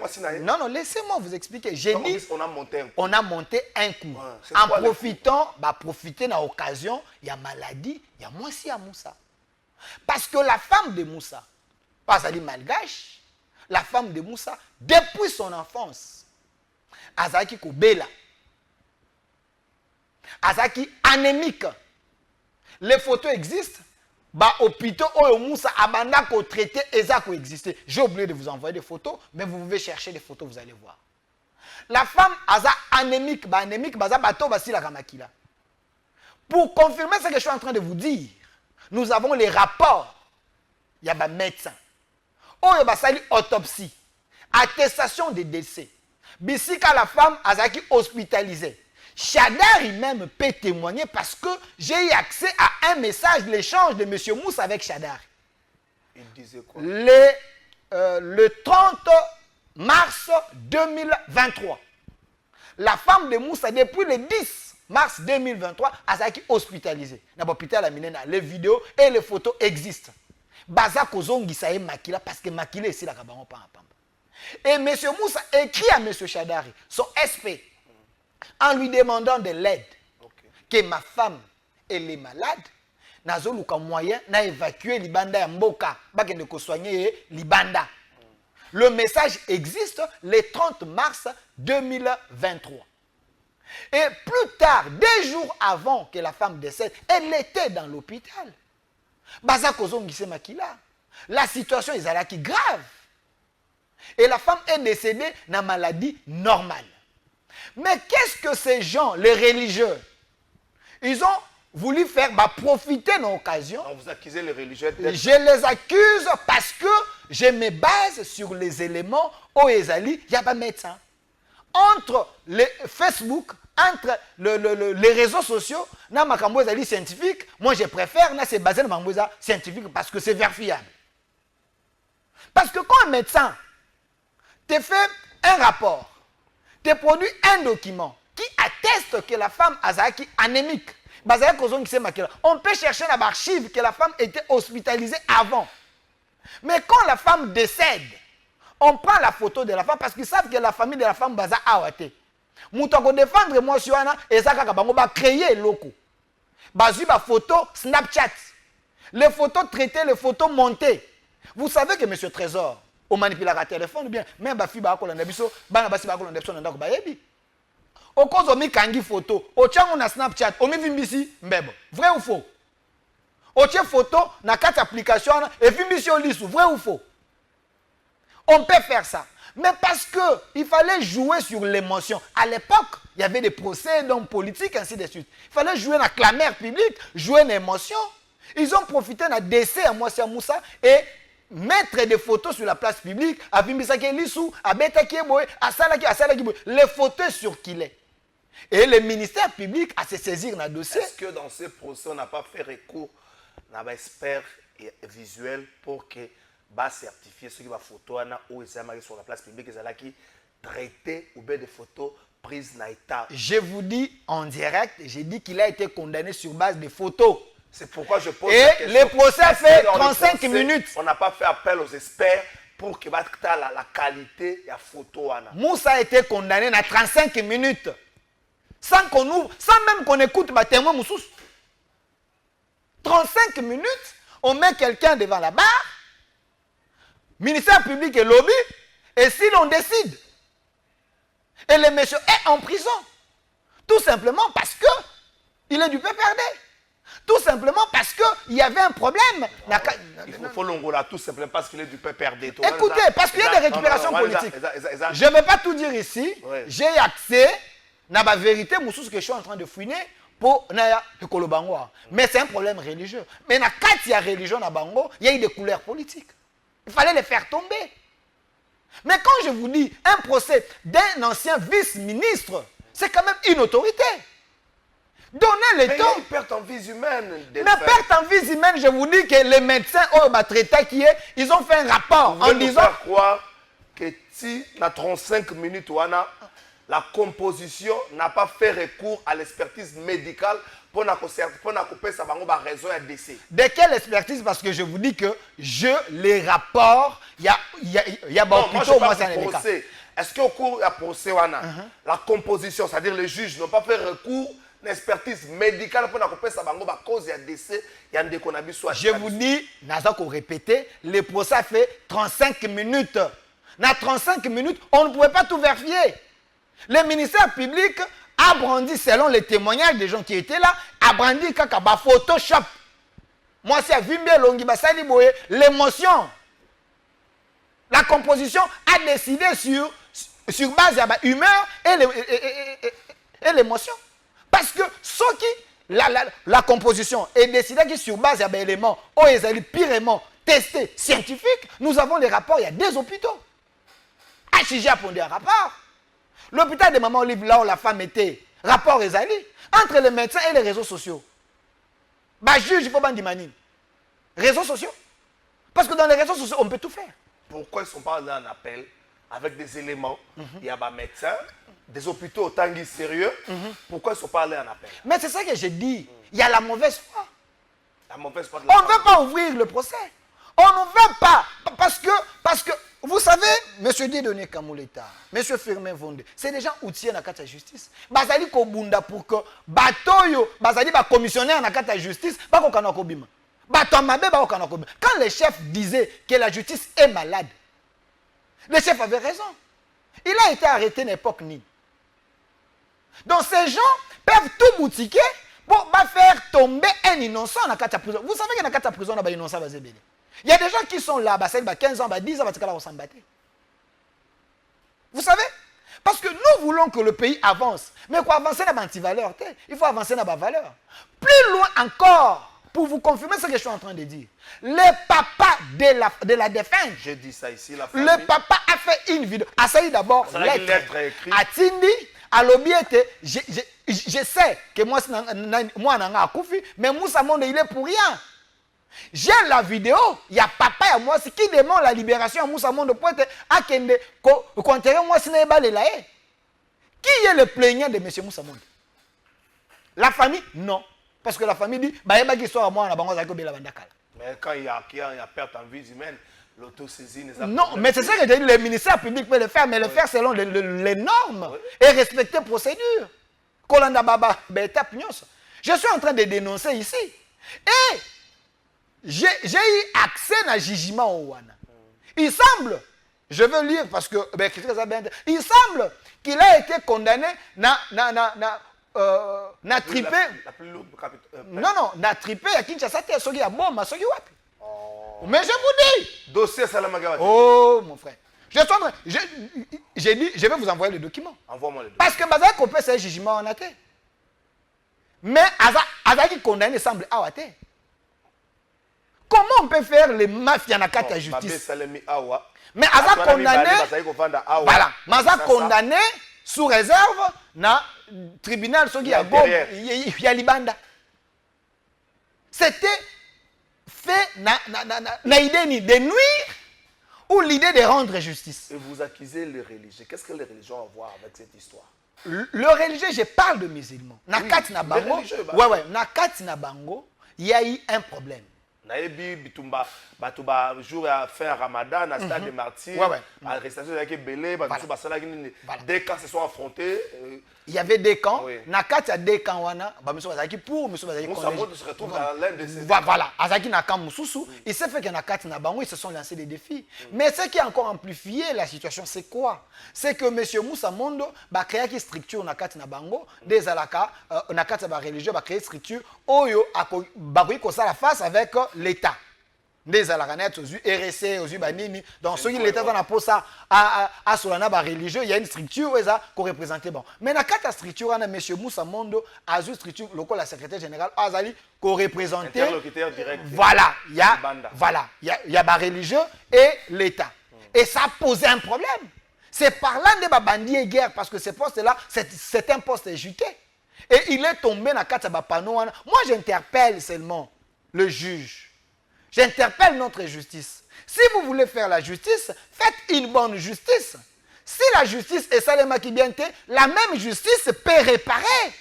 [SPEAKER 1] Non, laissez-moi vous expliquer. J'ai dit,
[SPEAKER 2] on a monté un coup.
[SPEAKER 1] On a monté un coup. Ouais, en profitant, profiter de l'occasion, il y a maladie, il y a moi aussi à Moussa. Parce que la femme de Moussa, pas à dire malgache, la femme de Moussa, depuis son enfance, Azaki Koubela, Azaki anémique. Les photos existent. Hôpitaux où Moussa abanda ko traité et ça ko existé. J'ai oublié de vous envoyer des photos, mais vous pouvez chercher des photos, vous allez voir. La femme aza anémique, baza bato basi la kamakila. Pour confirmer ce que je suis en train de vous dire, nous avons les rapports. Il y a des médecins. Oh, il y a une autopsie. Attestation de décès. Bisika la femme azaki hospitalisée. Chadari même peut témoigner parce que j'ai eu accès à un message, l'échange de M. Moussa avec Chadari.
[SPEAKER 2] Il disait quoi?
[SPEAKER 1] Le 30 mars 2023. La femme de Moussa, depuis le 10 mars 2023, a été hospitalisée. Dans l'hôpital, les vidéos et les photos existent. Baza Kozongi Sae Makila, parce que Makila est ici, la Kabaron Pamba. Et M. Moussa écrit à M. Chadari, son SP, en lui demandant de l'aide, que ma femme elle est malade, nazoluka moyen na évacuer Libanda ya Mboka, bakende ko soigner Libanda. Le message existe le 30 mars 2023. Et plus tard, 2 jours avant que la femme décède, elle était dans l'hôpital. Baza Kozongise Makila. La situation est grave. Et la femme est décédée dans maladie normale. Mais qu'est-ce que ces gens, les religieux, ils ont voulu faire profiter de l'occasion.
[SPEAKER 2] Vous accusez les religieux.
[SPEAKER 1] Je les accuse parce que je me base sur les éléments où il y a pas médecin. Entre les Facebook, entre les réseaux sociaux, na makambo ezali scientifique, moi je préfère na se baser na makambo scientifique parce que c'est vérifiable. Parce que quand un médecin te fait un rapport, te produit un document qui atteste que la femme azaki anémique, on peut chercher dans l'archive que la femme était hospitalisée avant. Mais quand la femme décède, on prend la photo de la femme parce qu'ils savent que la famille de la femme baza awate. Moutako défendre moi sur ana et ça kaka bango ba créer loko. Bazu ba photo Snapchat. Les photos traitées, les photos montées. Vous savez que monsieur Trésor au manipulateur téléphone bien même ba fi ba ko landa biso bana basi ba ko landa biso na ndako ba yebi. Au cause omi kangi photo, au tchango na Snapchat, omi vimbisi mbebo. Vrai ou faux? Au tche photo na 4 applications et vimbisi au lisu, vrai ou faux? On peut faire ça. Mais parce que il fallait jouer sur l'émotion. À l'époque, il y avait des procès d'hommes politiques, ainsi de suite. Il fallait jouer dans la clameur publique, jouer l'émotion. Ils ont profité d'un décès à Moussa Moussa et mettre des photos sur la place publique, à Vimbisaki Lissou, à Betaki Boy, à Salaki Boy. Les photos sur qui il est. Et le ministère public a se saisir dans le dossier.
[SPEAKER 2] Est-ce que dans ce procès, on n'a pas fait recours à un expert visuel pour que va certifier ce qui va photo ou sur la place publique qui traité ou bien des photos prises dans l'état?
[SPEAKER 1] Je vous dis en direct, j'ai dit qu'il a été condamné sur base de photos.
[SPEAKER 2] C'est pourquoi je pose
[SPEAKER 1] Et
[SPEAKER 2] la question.
[SPEAKER 1] le procès a
[SPEAKER 2] Est-ce
[SPEAKER 1] fait
[SPEAKER 2] que dans le
[SPEAKER 1] 35
[SPEAKER 2] procès,
[SPEAKER 1] minutes.
[SPEAKER 2] On n'a pas fait appel aux experts pour que la qualité de la photo.
[SPEAKER 1] Moussa a été condamné à 35 minutes. Sans même qu'on écoute ma témoin Moussous. 35 minutes, on met quelqu'un devant la barre, ministère public et lobby, et si l'on décide, et le monsieur est en prison, tout simplement parce que il est du PPRD. Tout simplement parce qu'il y avait un problème.
[SPEAKER 2] Il faut l'ongola tout simplement parce qu'il est du PPRD.
[SPEAKER 1] Écoutez, parce qu'il y a des récupérations politiques. Je ne vais pas tout dire ici.
[SPEAKER 2] Ouais.
[SPEAKER 1] J'ai accès à la vérité, que je suis en train de fouiner pour le Kolobango. Mais c'est un problème religieux. Mais quand il y a religion à Bango, il y a eu des couleurs politiques. Il fallait les faire tomber. Mais quand je vous dis un procès d'un ancien vice-ministre, c'est quand même une autorité. Donnez le temps.
[SPEAKER 2] Mais perte en vie humaine.
[SPEAKER 1] Mais perte en vie humaine, je vous dis que les médecins ils ont fait un rapport en disant...
[SPEAKER 2] faire croire que si dans 35 minutes, la composition n'a pas fait recours à l'expertise médicale pour couper sa raison à décès.
[SPEAKER 1] De quelle expertise? Parce que je vous dis que les rapports, il y a
[SPEAKER 2] bon,
[SPEAKER 1] plutôt moi
[SPEAKER 2] c'est un procès. Est-ce qu'au cours du procès, la composition, c'est-à-dire les juges n'ont pas fait recours à l'expertise médicale pour couper sa cause de décès,
[SPEAKER 1] je vous dis, Naza qu'on répéter, le procès a fait 35 minutes. Dans 35 minutes, on ne pouvait pas tout vérifier. Le ministère public a brandi, selon les témoignages des gens qui étaient là, a brandi kakaba Photoshop. Moi, c'est Vimbe Longi Basali Boye, l'émotion. La composition a décidé sur base de l'humeur et l'émotion. Parce que ce qui, la composition est décidée sur base d'éléments, ou les purement testés, scientifiques, nous avons les rapports, il y a des hôpitaux. HIG a pondu un rapport. L'hôpital de Maman Olive, là où la femme était, rapport Ezali, entre les médecins et les réseaux sociaux. Bah, juge, il faut pas dire réseaux sociaux. Parce que dans les réseaux sociaux, on peut tout faire.
[SPEAKER 2] Pourquoi ils ne sont pas allés en appel avec des éléments? Il y a des médecins, des hôpitaux autant sérieux. Pourquoi ils ne sont pas allés en appel?
[SPEAKER 1] Mais c'est ça que j'ai dit. Il y a la mauvaise foi.
[SPEAKER 2] La mauvaise foi de
[SPEAKER 1] on ne veut pas ouvrir le procès. On ne veut pas. Parce que vous savez, M. Dieudonné Kamouleta, M. Firmin Vondé, c'est des gens outillés dans la justice. Bazali Kobunda pour que Batoyo, Bazali va commissionnaire dans la justice, Bakokana Kobima. Quand les chefs disaient que la justice est malade, les chefs avaient raison. Il a été arrêté à l'époque ni. Donc ces gens peuvent tout boutiquer pour faire tomber un innocent dans la prison. Vous savez que dans la prison, il y a des innocents. Il y a des gens qui sont là, 15 ans, 10 ans, vous savez? Parce que nous voulons que le pays avance. Mais pour avancer dans la valeur, il faut avancer dans la valeur. Plus loin encore, pour vous confirmer ce que je suis en train de dire, le papa de la défunte,
[SPEAKER 2] je dis ça ici, la famille.
[SPEAKER 1] Le papa a fait une vidéo. A salué d'abord lettre
[SPEAKER 2] écrite.
[SPEAKER 1] A Tindi, à l'obiété, je sais que moi, nanga Koufi, mais Moussa Monde, il est pour rien. J'ai la vidéo, il y a papa et moi qui demande la libération à Moussa Monde pour être à Kende, qu'enterrer moi si n'est pas les laïcs. Qui est le plaignant de M. Moussa Monde? La famille? Non. Parce que la famille dit, bah, il y a qui soit à moi, on a bango zako bela bandakala.
[SPEAKER 2] Mais quand il y a perte en vie humaine, l'autosaisine...
[SPEAKER 1] Non, mais c'est ça que j'ai dit, le ministère public peut le faire, mais le faire selon les normes et respecter la procédure. Kolanda Baba, je suis en train de dénoncer ici. Et j'ai eu accès à jugement au Wana. Il semble, je veux lire parce que, il semble qu'il a été condamné na trippé.
[SPEAKER 2] La plus lourde
[SPEAKER 1] Non, na trippé à Kinshasa, sogi à bombe, sogi wapi. Mais je vous dis.
[SPEAKER 2] Dossier Salamagawati.
[SPEAKER 1] Oh, mon frère. J'ai dit, je vais vous envoyer le document.
[SPEAKER 2] Envoie-moi le document.
[SPEAKER 1] Parce que Bazak Kopé, c'est un jugement en athée. Mais Azaki condamné semble awate. Comment on peut faire les mafias dans la justice? Mais Azak condamné. Voilà. Mazak condamné sous réserve dans le tribunal Sogi à Gom, Yalibanda. C'était fait na idée de nuire ou l'idée de rendre justice.
[SPEAKER 2] Et vous accusez les religieux. Qu'est-ce que les religions ont à voir avec cette histoire?
[SPEAKER 1] Le religieux, je parle de musulmans. Nakati na bango. Ouais, nakati na bango. il y a eu un problème.
[SPEAKER 2] Naebi bitumba batuba jour à faire Ramadan à Stade des Martyrs. Arrestation avec Belé, des camps se sont affrontés.
[SPEAKER 1] Il y avait des camps.
[SPEAKER 2] Oui.
[SPEAKER 1] Nakati a des camps wana, ba monsieur bazaki pour, monsieur bazaki
[SPEAKER 2] contre. Moussa se retrouve dans l'un de ces.
[SPEAKER 1] Voilà, azaki na camp mususu, il s'est fait que Nakati na bango, ils se sont lancés des défis. Mais ce qui a encore amplifié la situation, c'est quoi? C'est que monsieur Moussa Mondo ba créé une structure Nakati na bango, des alaka Nakati ba religieux ba créé structure oyo ba ko ça la face avec l'État. Des alaranettes aux RSC, aux banini. Donc, ceux qui l'État dans la pose à Solana religieux, il y a une structure qui représente bon. Mais dans la structure, M. Moussa Mondo a une structure locale, la secrétaire générale, Azali, qui représente.
[SPEAKER 2] Interlocuteur direct.
[SPEAKER 1] Voilà, il y a des religieux et l'État. Et ça a posé un problème. C'est par là des bandits et guerre, parce que ce poste-là, c'est un poste juté. Et il est tombé dans le panneau. Moi, j'interpelle seulement le juge. J'interpelle notre justice. Si vous voulez faire la justice, faites une bonne justice. Si la justice est Salema Kibiente, la même justice peut réparer.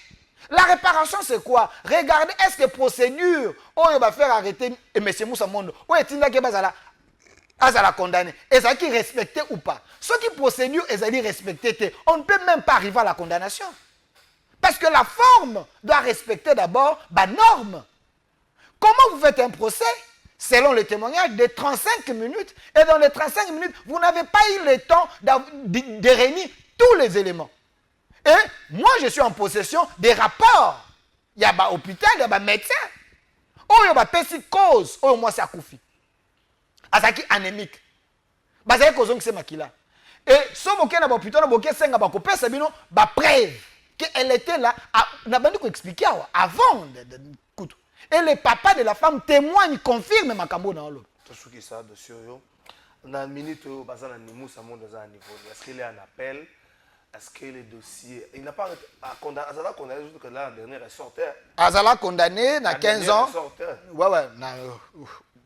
[SPEAKER 1] La réparation, c'est quoi? Regardez, est-ce que procédure, on va faire arrêter M. Moussa Mondo, ou est-il là qui va condamné? Est-ce qu'il est respecté ou pas? Ce qui procédure est respecté, on ne peut même pas arriver à la condamnation. Parce que la forme doit respecter d'abord la norme. Comment vous faites un procès? Selon le témoignage, de 35 minutes. Et dans les 35 minutes, vous n'avez pas eu le temps de réunir tous les éléments. Et moi, je suis en possession des rapports. Il y a un hôpital, il y a un médecin. Oh, il y a une cause. Oh, moi, c'est Akoufi. Azaki anémique. Bazaki kozong c'est makila. Et ce moké na hôpital, na boké senga ba kopé sabino ba preuve qu'elle était là. Na bandi ko expliquer avant de et le papa de la femme témoigne, confirme Makambo dans l'eau.
[SPEAKER 2] Tout ce qui ça dossier yo. Dans la minute où Bazana Nimou ça monte dans un niveau. Est-ce qu'il est en appel? Est-ce que le dossier il n'a pas condamné Azala condamné juste que là la dernière est sortie.
[SPEAKER 1] Azala condamné na 15 ans. Ouais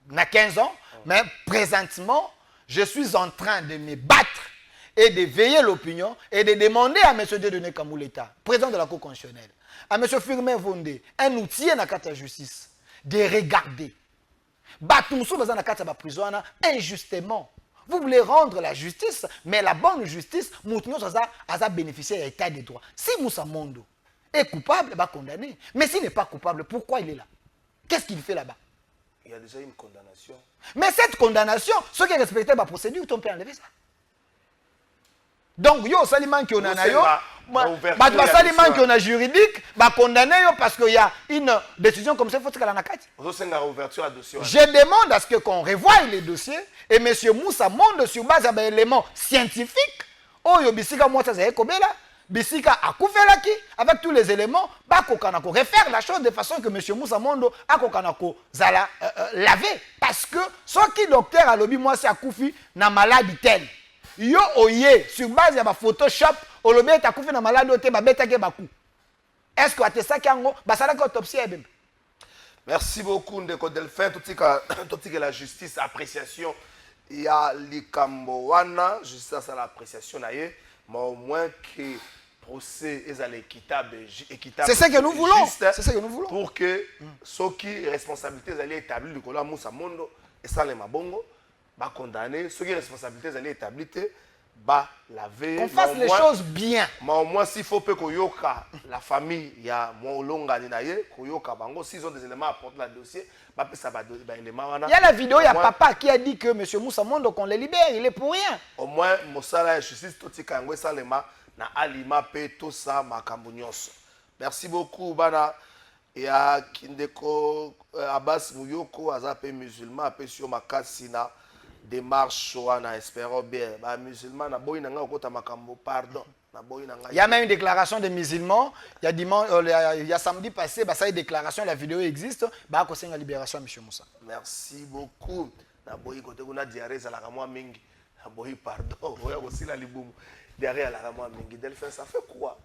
[SPEAKER 1] na 15 ans, mais présentement, je suis en train de me battre et de veiller l'opinion et de demander à M. Dieudonné Kamouleta, président de la Cour constitutionnelle, à M. Firmin Vondé, un outil dans la justice, de regarder. Batumsou dans la prison injustement. Vous voulez rendre la justice, mais la bonne justice, Moutinho a bénéficié de l'état des droits. Si Moussa Mondo est coupable, il va condamner. Mais s'il n'est pas coupable, pourquoi il est là? Qu'est-ce qu'il fait là-bas?
[SPEAKER 2] Il y a déjà une condamnation.
[SPEAKER 1] Mais cette condamnation, ceux qui respectent la procédure, on peut enlever ça. Donc, yo saliman qui on a yo, saliman qui on a juridique, condamné parce qu'il y a une décision comme ça, il faut que la nakati. Je demande à ce qu'on revoie les dossiers et M. Moussa Mondo sur base d'éléments scientifiques. Oh yo bisika moi ça c'est kobela, bisika akufelaki avec tous les éléments, bakokanako refaire la chose de façon que M. Moussa Mondo akokanako zala laver parce que ce qui docteur a lobby moi c'est akufi na maladie telle. Yo oye sur base de Photoshop olobi ta kufi na malade ote ba betake baku. Est-ce que atesa kango basala ko autopsie ebembe?
[SPEAKER 2] Merci beaucoup Ndeko Delphin tout que la justice appréciation il y a likambo wana justice à l'appréciation naie mais au moins que procès est équitable.
[SPEAKER 1] C'est ce que nous voulons. C'est ce que nous voulons
[SPEAKER 2] pour que ceux qui responsabilités allaient établir le cola Moussa Mondo et ça les mabongo ba condamner ceux qui responsabilités allaient établir ba laver
[SPEAKER 1] qu'on fasse les choses bien
[SPEAKER 2] mais au moins s'il faut peu koyoka la famille il y a mon longa ni naie koyoka bango s'ils ont des éléments à porter le dossier ba ça ba éléments wana.
[SPEAKER 1] Il y a la vidéo il y a papa qui a dit que monsieur Moussa Mondo qu'on le libère il est pour rien.
[SPEAKER 2] Au moins mosala justice totika ngwe salema na alima pe tout ça makambo nyonso. Merci beaucoup bana ya kindeko Abbas Muyoko azape musulman pe sur makasi na démarche wana espérons bien ba musulman na boyi nanga okota makambo pardon na boyi nanga.
[SPEAKER 1] Il y a même une déclaration des musulmans, il y a dimanche il y a samedi passé ça une déclaration la vidéo existe ba ko senga libération monsieur Moussa.
[SPEAKER 2] Merci beaucoup na boyi kote kuna diarrhée za la kamwa mingi na boyi pardon oya aussi la libumu derrière la kamwa mingi Delphin ça fait quoi?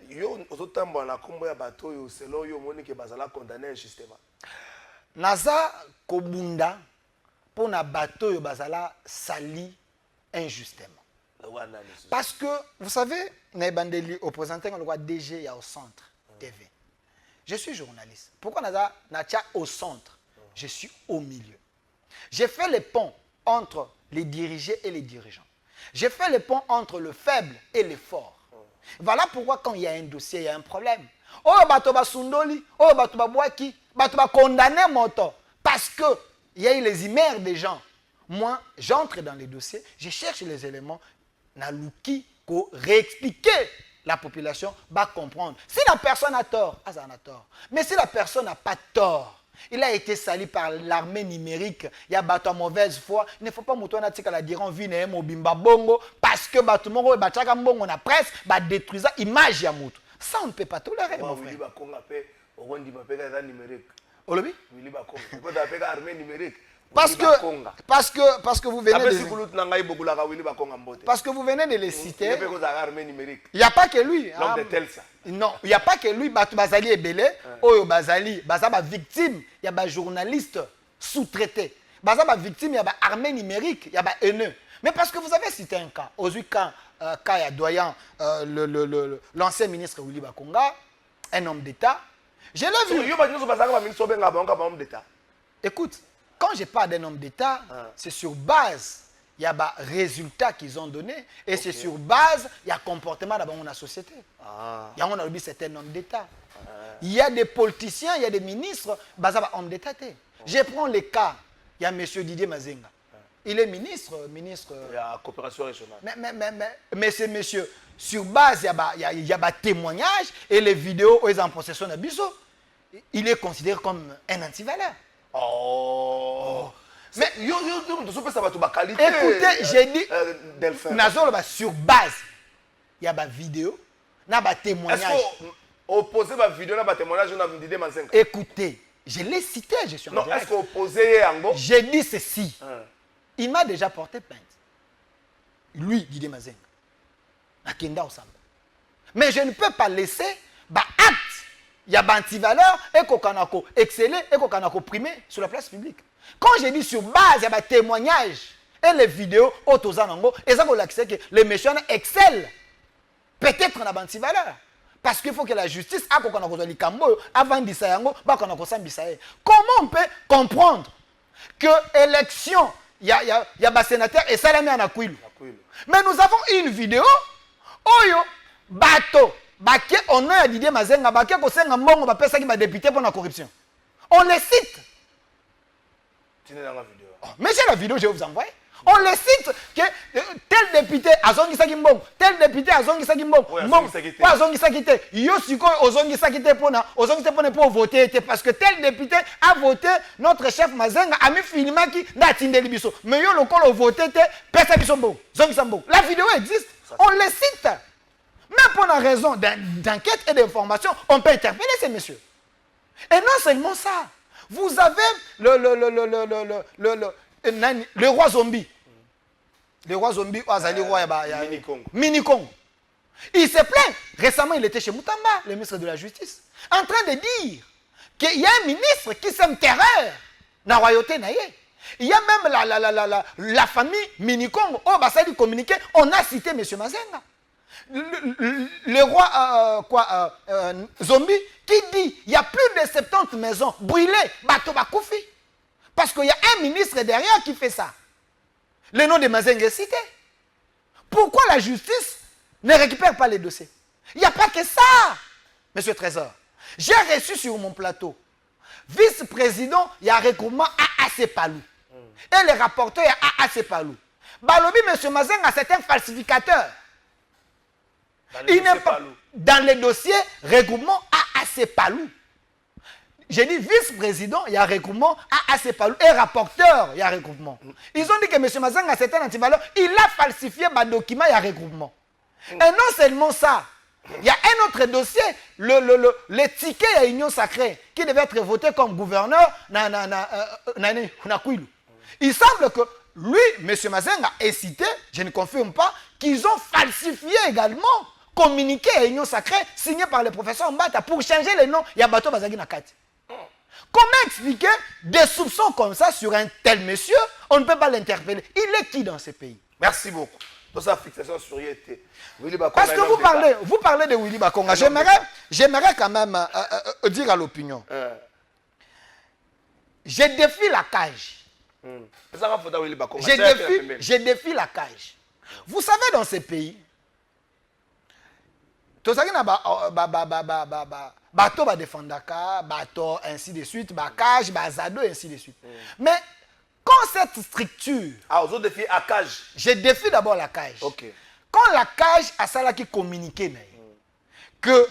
[SPEAKER 2] Yo ozotambo na kombo ya bato yo selon yo moni ke bazala condamné injustement.
[SPEAKER 1] Naza kobunda pour na bato yo bazala sali injustement. Parce que vous savez na bandeli au présenté on le voit DG ya au centre TV. Je suis journaliste. Pourquoi Natia au centre? Je suis au milieu. J'ai fait le pont entre les dirigés et les dirigeants. J'ai fait le pont entre le faible et le fort. Voilà pourquoi quand il y a un dossier, il y a un problème. Oh, bato ba sundoli, oh, bato ba boaki, bato ba condamné moto. Parce que il y a eu les imères des gens. Moi, j'entre dans les dossiers, je cherche les éléments, naluki, pour réexpliquer la population, va comprendre. Si la personne a tort, elle a tort. Mais si la personne n'a pas tort, il a été sali par l'armée numérique, il y a bateau à mauvaise foi, il ne faut pas moutonner à la dire en vie, bimba bongo, parce que bateau mongo, bataka bongo, on a presque, détruire l'image ya moutou. Ça, on ne peut pas tolérer, mon frère. Olobi? Parce que vous venez de les citer. Il n'y a pas que lui. Non, il n'y a pas que lui. Bazali est belé. Oyo Bazali, Bazaba victime. Il y a des journalistes sous-traités. Bazaba victime, il y a des armées numériques, il y a des haineux. Mais parce que vous avez cité un cas. Aujourd'hui, quand il y a doyen, l'ancien ministre Willy Bakonga, un homme d'État, je l'ai vu. Écoute. Quand je parle d'un homme d'État, c'est sur base, il y a des résultats qu'ils ont donnés, et c'est sur base, il y a comportement dans la société. Il y a un c'est un homme d'État. Il y a des politiciens, il y a des ministres, basés sur homme d'État. Je prends le cas, il y a M. Didier Mazenga. Il est ministre. Il y a coopération régionale. Mais c'est monsieur, sur base, il y a des témoignages, et les vidéos, ils sont en possession de Bisso. Il est considéré comme un antivaleur. Mais écoutez, j'ai dit sur base, il y a des vidéos, il y a des témoignages.
[SPEAKER 2] Est-ce qu'opposer ma vidéo à témoignage, on a dit Mazenga?
[SPEAKER 1] Écoutez, je l'ai cité, je suis en
[SPEAKER 2] direct. Non, est-ce qu'opposer Yango?
[SPEAKER 1] J'ai dit ceci. Il m'a déjà porté plainte. Lui, Didier Mazenga. Mais je ne peux pas laisser acte. Il y a des antivaleurs et qu'on a excellé et qu'on a primé sur la place publique. Quand j'ai dit sur base, il y a des témoignages et les vidéos, et ça, que les méchants excellent. Peut-être qu'on a des antivaleurs. Parce qu'il faut que la justice, avant de ça, comment on peut comprendre que l'élection, il y a des sénateurs et ça, en Akouilou. Mais nous avons une vidéo, Oyo, bateau. On a Didier Mazenga, député pour la corruption. On les cite. Mais j'ai la vidéo, je vais vous envoyer. On les cite que tel député a zongi sakimbong, tel député a zongi sakimbong, pas zongi sakite. Yo siko ozongi sakite pour voter parce que tel député a voté notre chef Mazenga a mis filmaki ndatindeli biso. Mais yo lokolo voté te pesa biso mbong, zongi sambong. La vidéo existe. On les cite. Mais pour la raison d'enquête et d'information, on peut interpeller ces messieurs. Et non seulement ça, vous avez le roi zombie. Le roi zombie, Mini-Kong. Il se plaint. Récemment, il était chez Moutamba, le ministre de la Justice, en train de dire qu'il y a un ministre qui sème terreur dans la royauté. Il y a même la famille Mini-Kong. Oh, bah ça dit communiquer. On a cité M. Mazenga. Le roi zombie qui dit il y a plus de 70 maisons brûlées, bateau bakoufi. Parce qu'il y a un ministre derrière qui fait ça. Le nom de Mazenga est cité. Pourquoi la justice ne récupère pas les dossiers? Il n'y a pas que ça, monsieur Trésor. J'ai reçu sur mon plateau vice-président, il y a regroupement AAC Palou. Et le rapporteur, il y a AAC Palou. Balobi, monsieur Mazenga, c'est un falsificateur. Il n'est pas dans les dossiers regroupement AAC Palou. J'ai dit vice-président, il y a regroupement AAC Palou. Et rapporteur, il y a regroupement. Ils ont dit que M. Mazenga, c'est un antivaleur. Il a falsifié les documents, il y a regroupement. Et non seulement ça, il y a un autre dossier, le ticket à Union Sacrée, qui devait être voté comme gouverneur Nakouilou. Il semble que lui, M. Mazenga, est cité, je ne confirme pas, qu'ils ont falsifié également, communiqué à Union Sacrée, signé par le professeur Mbata, pour changer les noms. Il y a Bato Bazagi Nakati. Comment expliquer des soupçons comme ça sur un tel monsieur? On ne peut pas l'interpeller. Il est qui dans ce pays?
[SPEAKER 2] Merci beaucoup. Dans sa fixation sur YT. Willy Bakonga.
[SPEAKER 1] Parce que vous parlez de Willy Bakonga. J'aimerais quand même dire à l'opinion. Je défie la cage. Je défie la cage. Vous savez, dans ces pays, tout ça qui n'a bateau défendaka, bateau ainsi de suite, cage, zado ainsi de suite. Mais quand cette structure,
[SPEAKER 2] vous défiez la cage.
[SPEAKER 1] Je défie d'abord la cage.
[SPEAKER 2] Ok.
[SPEAKER 1] Quand la cage a ça là qui communiquait que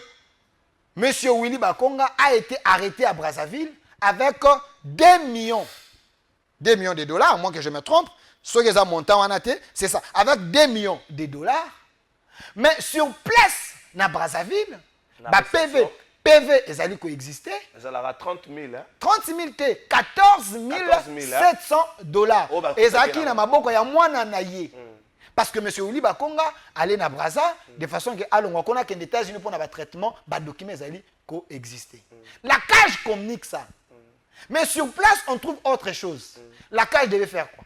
[SPEAKER 1] M. Willy Bakonga a été arrêté à Brazzaville avec 2 millions de dollars, à moins que je me trompe, ce que ça montant en athée, c'est ça, avec 2 millions de dollars. Mais sur place, dans Brazzaville, PV, ils allaient coexister.
[SPEAKER 2] Ils allaient 30 000.
[SPEAKER 1] 30 000 T, 14 700 dollars. Et ça qui n'a pas beaucoup, il y a moins d'anaïe. Parce que M. Willy Bakonga allait dans Brazza de façon que on a qu'un États-Unis pour un traitement, les documents allaient coexister. La cage communique ça. Mais sur place, on trouve autre chose. La cage devait faire quoi?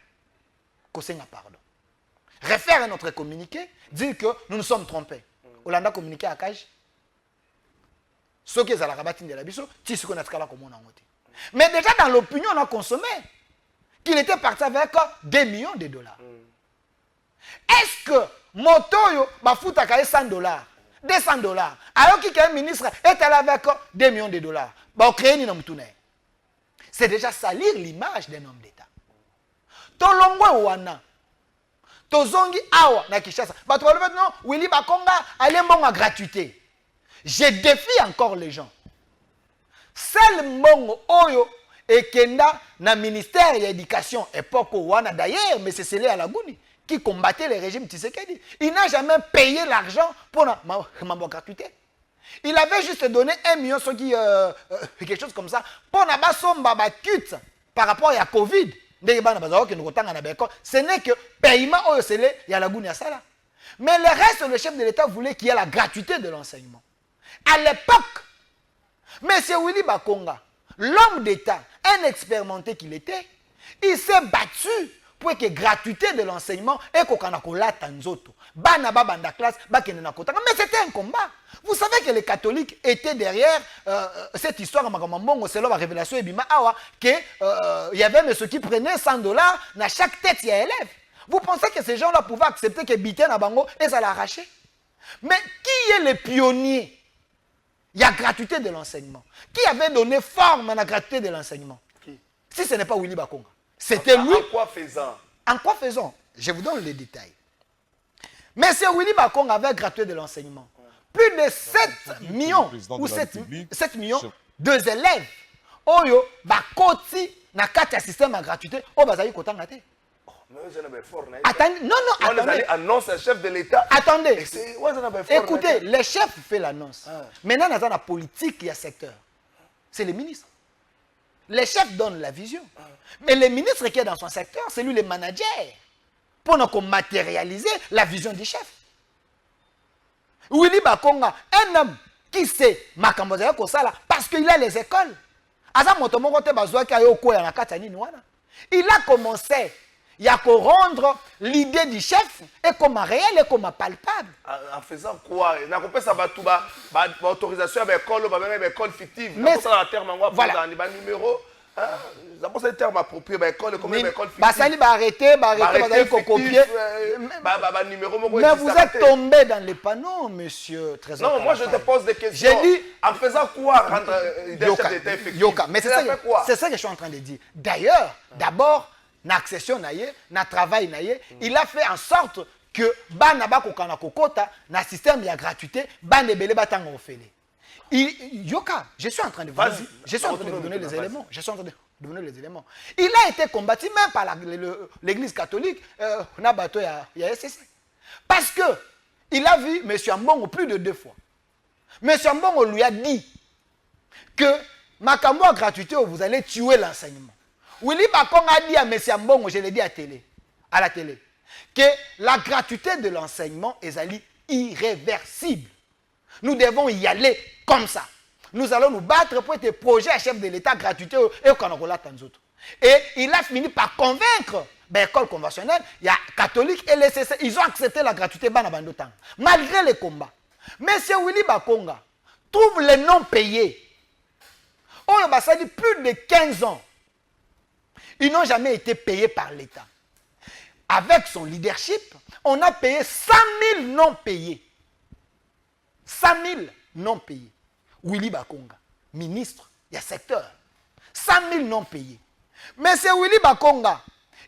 [SPEAKER 1] Kosenga pardon. Refaire un autre communiqué, dire que nous nous sommes trompés. Hollanda communiqué à la cage. Ce qui est à la rabatine de la biso, c'est ce qu'on a fait là comme on a monté. Mais déjà dans l'opinion, on a consommé qu'il était parti avec 2 millions de dollars. Est-ce que Motoyo va foutre à 100 dollars, 200 dollars, alors qu'un ministre est allé avec 2 millions de dollars, c'est déjà salir l'image d'un homme d'État. Tolongwe wana, tozongi awa na Kinshasa, non, Willy Bakonga allait bon à gratuité. Je défie encore les gens. Seul mongo oyo ekenda na ministère de l'éducation époque wana d'ailleurs, mais c'est celui à la Gouni qui combattait le régime Tshisekedi. Il n'a jamais payé l'argent pour ma gratuité. Il avait juste donné 1 million, quelque chose comme ça, pour na basomba bakut par rapport à Covid. Ce n'est que paiement oyo celui à la Gouni à ça là. Mais le reste, le chef de l'État voulait qu'il y ait la gratuité de l'enseignement. À l'époque, M. Willy Bakonga, l'homme d'État, un expérimenté qu'il était, il s'est battu pour que la gratuité de l'enseignement et qu'on a tanzoto. Classe, mais c'était un combat. Vous savez que les catholiques étaient derrière cette histoire, selon la révélation qu'il y avait ceux qui prenaient 100 dollars dans chaque tête il y a élève. Vous pensez que ces gens-là pouvaient accepter que Bité na bango et ça l'a arraché? Mais qui est le pionnier? Il y a gratuité de l'enseignement. Qui avait donné forme à la gratuité de l'enseignement? Si ce n'est pas Willy Bakonga. C'était lui.
[SPEAKER 2] En quoi faisant?
[SPEAKER 1] En quoi faisant? Je vous donne les détails. Mais c'est Willy Bakonga avait gratuité de l'enseignement. Plus de 7 millions ou 7 millions de élèves. Oyo, bakoti na kati système à gratuité. Oh, bazayi kotanga te. Attendez, non, attendez.
[SPEAKER 2] Annonce un chef de l'État.
[SPEAKER 1] Attendez. Écoutez, le chef fait l'annonce. Maintenant, dans la politique, il y a secteur. C'est le ministre. Le chef donne la vision. Mais le ministre qui est dans son secteur, c'est lui le manager. Pour nous matérialiser la vision du chef. Willy Bakonga, un homme qui sait Makamboza Kosala parce qu'il a les écoles. Il a commencé. Il y a qu'à rendre l'idée du chef et comme réel et comme palpable.
[SPEAKER 2] En faisant quoi? Il n'a pas ça autorisation à l'école fictive.
[SPEAKER 1] Mais
[SPEAKER 2] ça un terme
[SPEAKER 1] voilà.
[SPEAKER 2] Numéro. Ça pose un terme approprié l'école comme l'école fictive.
[SPEAKER 1] Ça va arrêter, copier. Mais vous êtes tombé dans les panneaux, monsieur Trésor.
[SPEAKER 2] Non, moi je te pose des questions.
[SPEAKER 1] J'ai dit
[SPEAKER 2] en faisant quoi rendre l'idée chef d'État effectif?
[SPEAKER 1] Mais c'est ça que je suis en train de dire. D'ailleurs, d'abord l'accession na travail il a fait en sorte que bana ba kokana kokota na système de gratuité bana ebele batanga ofele. Yoka, je suis en train de vous donner les éléments. Je suis en train de donner les éléments. Il a été combattu même par l'église catholique na bato ya SSC. Parce que il a vu M. Ambongo plus de 2 fois. M. Ambongo lui a dit que makambo gratuité vous allez tuer l'enseignement. Willy Bakonga a dit à M. Ambongo, je l'ai dit à la télé, que la gratuité de l'enseignement est irréversible. Nous devons y aller comme ça. Nous allons nous battre pour être projet à chef de l'État gratuité et au Canada Tanzoto. Et il a fini par convaincre école conventionnelle, il y a catholique et les CC. Ils ont accepté la gratuité malgré les combats. Monsieur Willy Bakonga trouve les non payés. On a dit plus de 15 ans. Ils n'ont jamais été payés par l'État. Avec son leadership, on a payé 100 000 non payés. 100 000 non payés. Willy Bakonga, ministre, il y a secteur. 100 000 non payés. Mais c'est Willy Bakonga.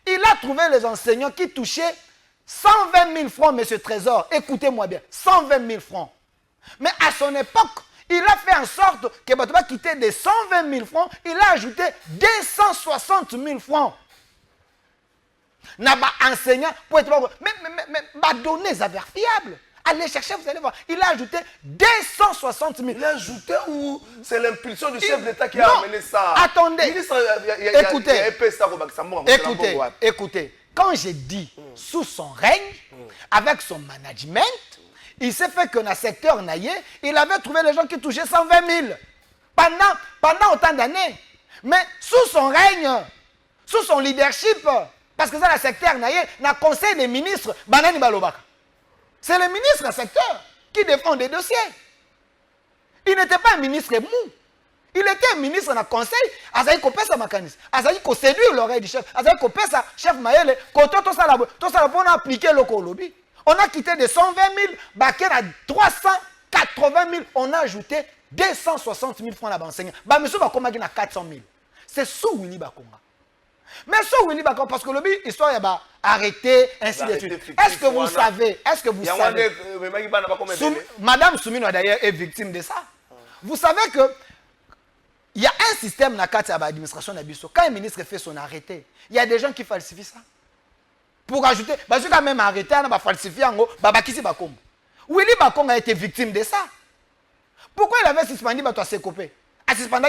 [SPEAKER 1] Il a trouvé les enseignants qui touchaient 120 000 francs, monsieur Trésor. Écoutez-moi bien, 120 000 francs. Mais à son époque, il a fait en sorte que Batouba quittait des 120 000 francs, il a ajouté 260 000 francs. N'a pas enseignant pour être. Mais donner ça vers fiable. Allez chercher, vous allez voir. Il a ajouté 260 000.
[SPEAKER 2] Il a ajouté ou c'est l'impulsion du chef d'État qui a amené ça?
[SPEAKER 1] Attendez. Écoutez. Quand j'ai dit sous son règne, avec son management, il s'est fait que dans le secteur naïe, il avait trouvé les gens qui touchaient 120 000 pendant autant d'années. Mais sous son règne, sous son leadership, parce que ça, le secteur naïe, dans le conseil des ministres, Banani Balobaka. C'est le ministre du secteur qui défend des dossiers. Il n'était pas un ministre mou. Il était un ministre dans le conseil. Azaï kopé sa mécanisme. Azaï ko séduire l'oreille du chef. Azaï kopé sa chef Mayele. Koto to ça on a appliqué le lobby. On a quitté de 120 000, baquet à 380 000. On a ajouté 260 000 francs à l'enseignant. Bah monsieur Bakonga qui a 400 000. C'est sous Willy Bakonga. Mais sous Willy Bakonga, parce que le lobby, histoire est arrêté, ainsi de suite. Est-ce que vous savez, Madame Soumino d'ailleurs est victime de ça. Vous savez que il y a un système dans l'administration d'Abisso. Quand un ministre fait son arrêté, il y a des gens qui falsifient ça. Pour ajouter, parce que quand même arrêté, on va falsifier en gros, Babakisi Bakom. Willy Bakonga a été victime de ça. Pourquoi il avait suspendu Bato à Sekopé? À suspendre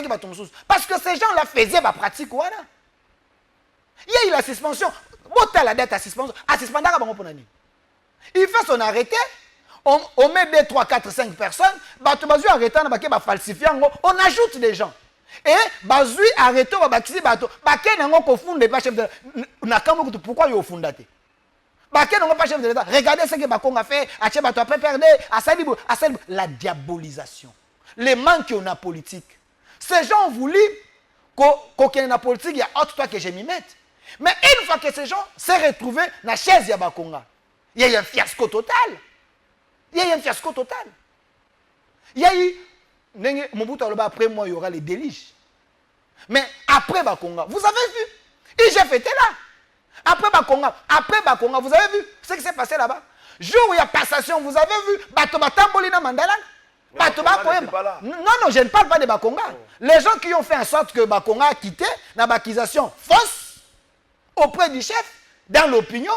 [SPEAKER 1] parce que ces gens-là faisaient la pratique. Voilà. Il y a eu la suspension. La dette à suspension. Il fait son arrêté. On met 2, 3, 4, 5 personnes. On ajoute des gens. Et Bazui arrêté. Pourquoi il est regardez ce que Bakonga fait. La diabolisation. Les manques qu'on a politique. Ces gens ont voulu qu'on ait une politique. Il y a autre toi que je m'y mette. Mais une fois que ces gens s'est retrouvés dans la chaise de Bakonga, il y a eu un fiasco total. Il y a eu un fiasco total. Il y a eu, après moi, il y aura les déliges. Mais après Bakonga, vous avez vu, IGF était là. Après Bakonga, vous avez vu ce qui s'est passé là-bas. Jour où il y a passation, vous avez vu, Batoba Tambolina Mandala. Non, je ne parle pas de Bakonga. Les gens qui ont fait en sorte que Bakonga a quitté l'accusation fausse auprès du chef, dans l'opinion,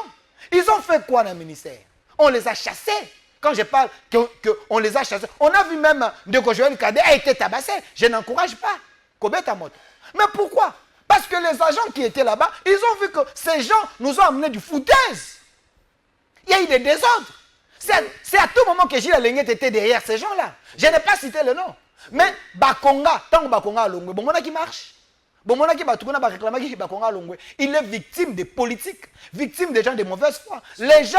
[SPEAKER 1] ils ont fait quoi dans le ministère? On les a chassés. Quand je parle qu'on les a chassés, on a vu même de Joël Kadé a été tabassé. Je n'encourage pas. Mais pourquoi? Parce que les agents qui étaient là-bas, ils ont vu que ces gens nous ont amené du foutaise. Il y a eu des désordres. C'est à tout moment que Gilles Alenguet était derrière ces gens-là. Je n'ai pas cité le nom. Mais Bakonga, tant que Bakonga a l'ongwe, bon, qui marche. Il est victime des politiques, victime des gens de mauvaise foi. Les gens,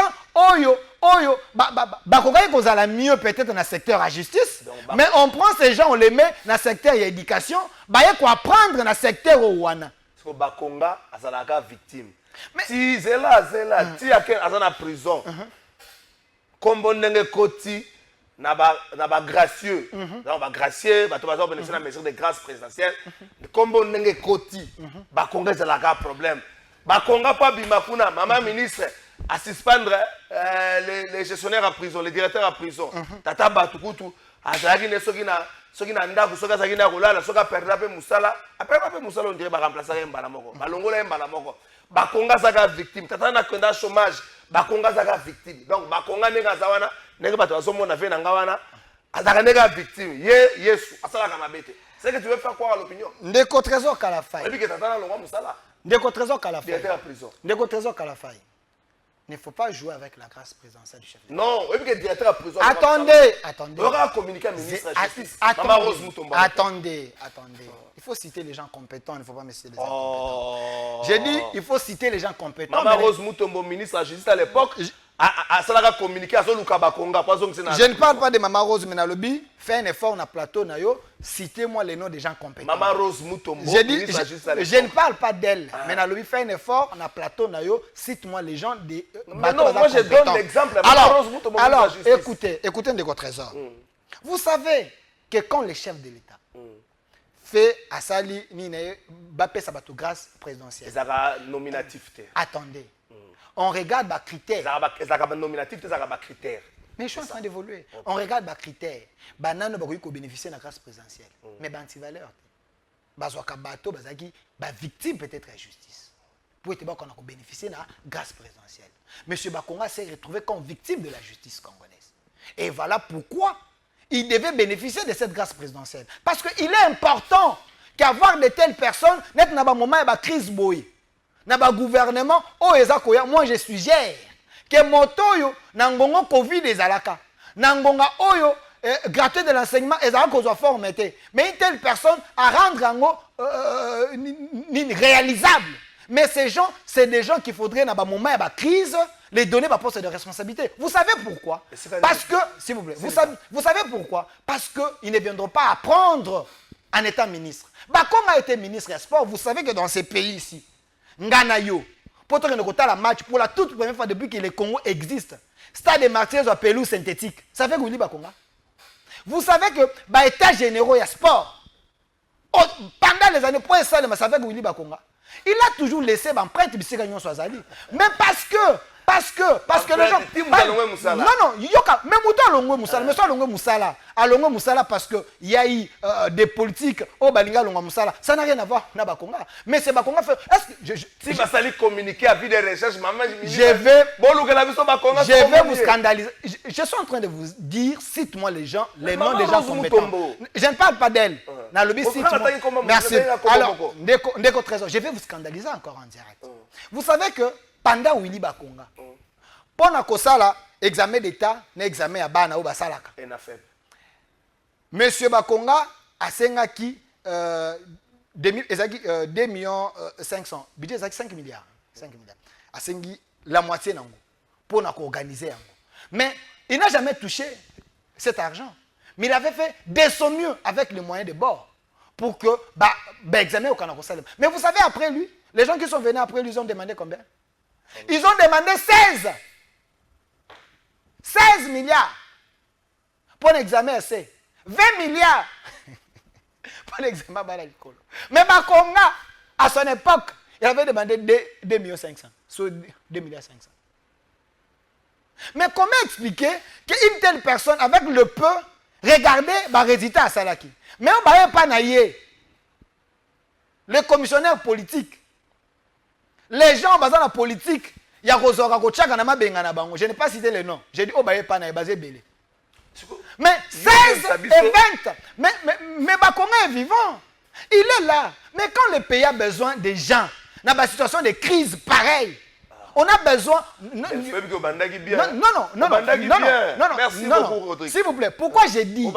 [SPEAKER 1] Bakonga est mieux peut-être dans le secteur à justice, mais on prend ces gens, on les met dans le secteur éducation, il y a quoi apprendre dans le secteur Ouana.
[SPEAKER 2] Bakonga est victime. Si Zela, si il y a en prison, comme on est côté, na ba gracieux na ba gracieux bato bazo bénéficier na mesure de grâce présidentielle comme on nenge koti ba congrès de la problème ba konga pa bimakuna maman ministre à suspendre les gestionnaires à prison les directeurs à prison tata batukutu azaki ne soki na ndako soka azaki na kolala soka perdre pe musala après pa pe musala on dirait ba remplacer mbala moko ba longola mbala moko ba konga zaka victime tata na kwenda chômage ba konga zaka victime donc ba konga nenga zawana nenge bato bazomona ve na ngawana azaka nega victime yesu asalaka mabete c'est que tu veux faire quoi à l'opinion
[SPEAKER 1] ndeko trésor Kalafai
[SPEAKER 2] et puis que tata na longa musala
[SPEAKER 1] ndeko trésor Kalafai
[SPEAKER 2] directeur à prison
[SPEAKER 1] ndeko trésor Kalafai ne faut pas jouer avec la grâce présidentielle du chef de l'État.
[SPEAKER 2] Non, et puis que directeur à prison.
[SPEAKER 1] Attendez.
[SPEAKER 2] Il aura communiqué à ministre de la Justice.
[SPEAKER 1] Attendez. Il faut citer les gens compétents, il ne faut pas me citer les incompétents. J'ai dit, il faut citer les gens compétents.
[SPEAKER 2] Maman Rose Mutombo, ministre de la Justice à l'époque, a communiqué à Zoluka Bakonga.
[SPEAKER 1] Je ne parle pas de Maman Rose Menalobi. Fais un effort dans le plateau. Citez-moi les noms des gens compétents.
[SPEAKER 2] Maman Rose Mutombo,
[SPEAKER 1] ministre de la Justice à l'époque. Je ne parle pas d'elle. Menalobi, fais un effort dans le plateau. Cite-moi les gens des.
[SPEAKER 2] Mais non, moi je donne l'exemple. Maman Rose Mutombo, ministre de la Justice.
[SPEAKER 1] Écoutez de vos trésors. Vous savez que quand le chef de l'État fait à Sali, Bappé Sabato grâce présidentielle.
[SPEAKER 2] C'est nominatif.
[SPEAKER 1] Attendez. On regarde les critères.
[SPEAKER 2] C'est nominatif, c'est critères.
[SPEAKER 1] Mais je suis en train d'évoluer. On regarde les critères. Banane va bénéficier de la grâce présidentielle. Mais anti-valeur. Bazwaka bateau, bazaki, victime peut-être à justice. Pour être qu'on a bénéficié de la grâce présidentielle. Monsieur Bakonga s'est retrouvé comme victime de la justice congolaise. Et voilà pourquoi il devait bénéficier de cette grâce présidentielle. Parce qu'il est important qu'avoir de telles personnes, net na ba moment ba crise boy. Na ba gouvernement o ezakoya, moi je suggère que motoyo na ngongo Covid ezalaka. Na ngonga oyo gratuit de l'enseignement ezalaka kozwa formité. Mais une telle personne à rendre ango réalisable. Mais ces gens, c'est des gens qu'il faudrait na ba moment ba crise les donner par poste de responsabilité. Vous savez pourquoi? Parce que, s'il vous plaît, vous savez pourquoi? Parce qu'ils ne viendront pas apprendre en étant ministre. Bakonga a été ministre des Sports. Vous savez que dans ces pays ici, Nganayo, pour la match, pour la toute première fois depuis que le Congo existe, Stade de Martyrs ou pelouse synthétique. Ça fait que vous Bakonga. Vous savez que l'état généraux, il y a sport. Pendant les années, pour ça, ça fait que vous Bakonga. Il a toujours laissé l'empreinte de Swazali. Mais parce que les gens. Non, yoka, même autant Longo Moussala, mais soit Longo Moussala. À Longo Moussala parce qu'il y a eu des politiques au Balinga Longo Moussala. Ça n'a rien à voir avec Bakonga. Mais c'est Bakonga fait.
[SPEAKER 2] Si Bassali communiquer à vie de recherche, maman,
[SPEAKER 1] je vais vous
[SPEAKER 2] scandaliser.
[SPEAKER 1] scandaliser. Je suis en train de vous dire, cite-moi les gens, les noms des gens compétents. Je ne parle pas d'elle. Merci. Alors, Ndeko Trésor, je vais vous scandaliser encore en direct. Vous savez que pendant Willy Bakonga, pendant que ça là, examen d'état, examen à Bana ou Basalaka. Monsieur Bakonga a sengaki 2 millions 500. Budget 5 milliards. 5 milliards. A sengi la moitié nango pour organiser yango. Mais il n'a jamais touché cet argent. Mais il avait fait de son mieux avec les moyens de bord pour que examiner au Canada. Mais vous savez, après lui, les gens qui sont venus après lui, ils ont demandé combien? Ils ont demandé 16 milliards pour l'examen essai. 20 milliards pour l'examen Balalikolo. Mais Bakonga, à son époque, il avait demandé 2 millions 500. Sur 2 milliards 500. Mais comment expliquer qu'une telle personne, avec le peu, regardez le résultat à Salaki. Mais on ne va pas naïe. Les commissionnaires politiques, les gens basés dans la politique, il y a je n'ai pas cité les noms. J'ai dit, oh, bah, pas basé belé. Mais 16 et 20, mais Bakonga est vivant. Il est là. Mais quand le pays a besoin des gens, dans une situation de crise pareille, on a besoin. Non.
[SPEAKER 2] Merci beaucoup, Rodrigue.
[SPEAKER 1] S'il vous plaît, pourquoi j'ai dit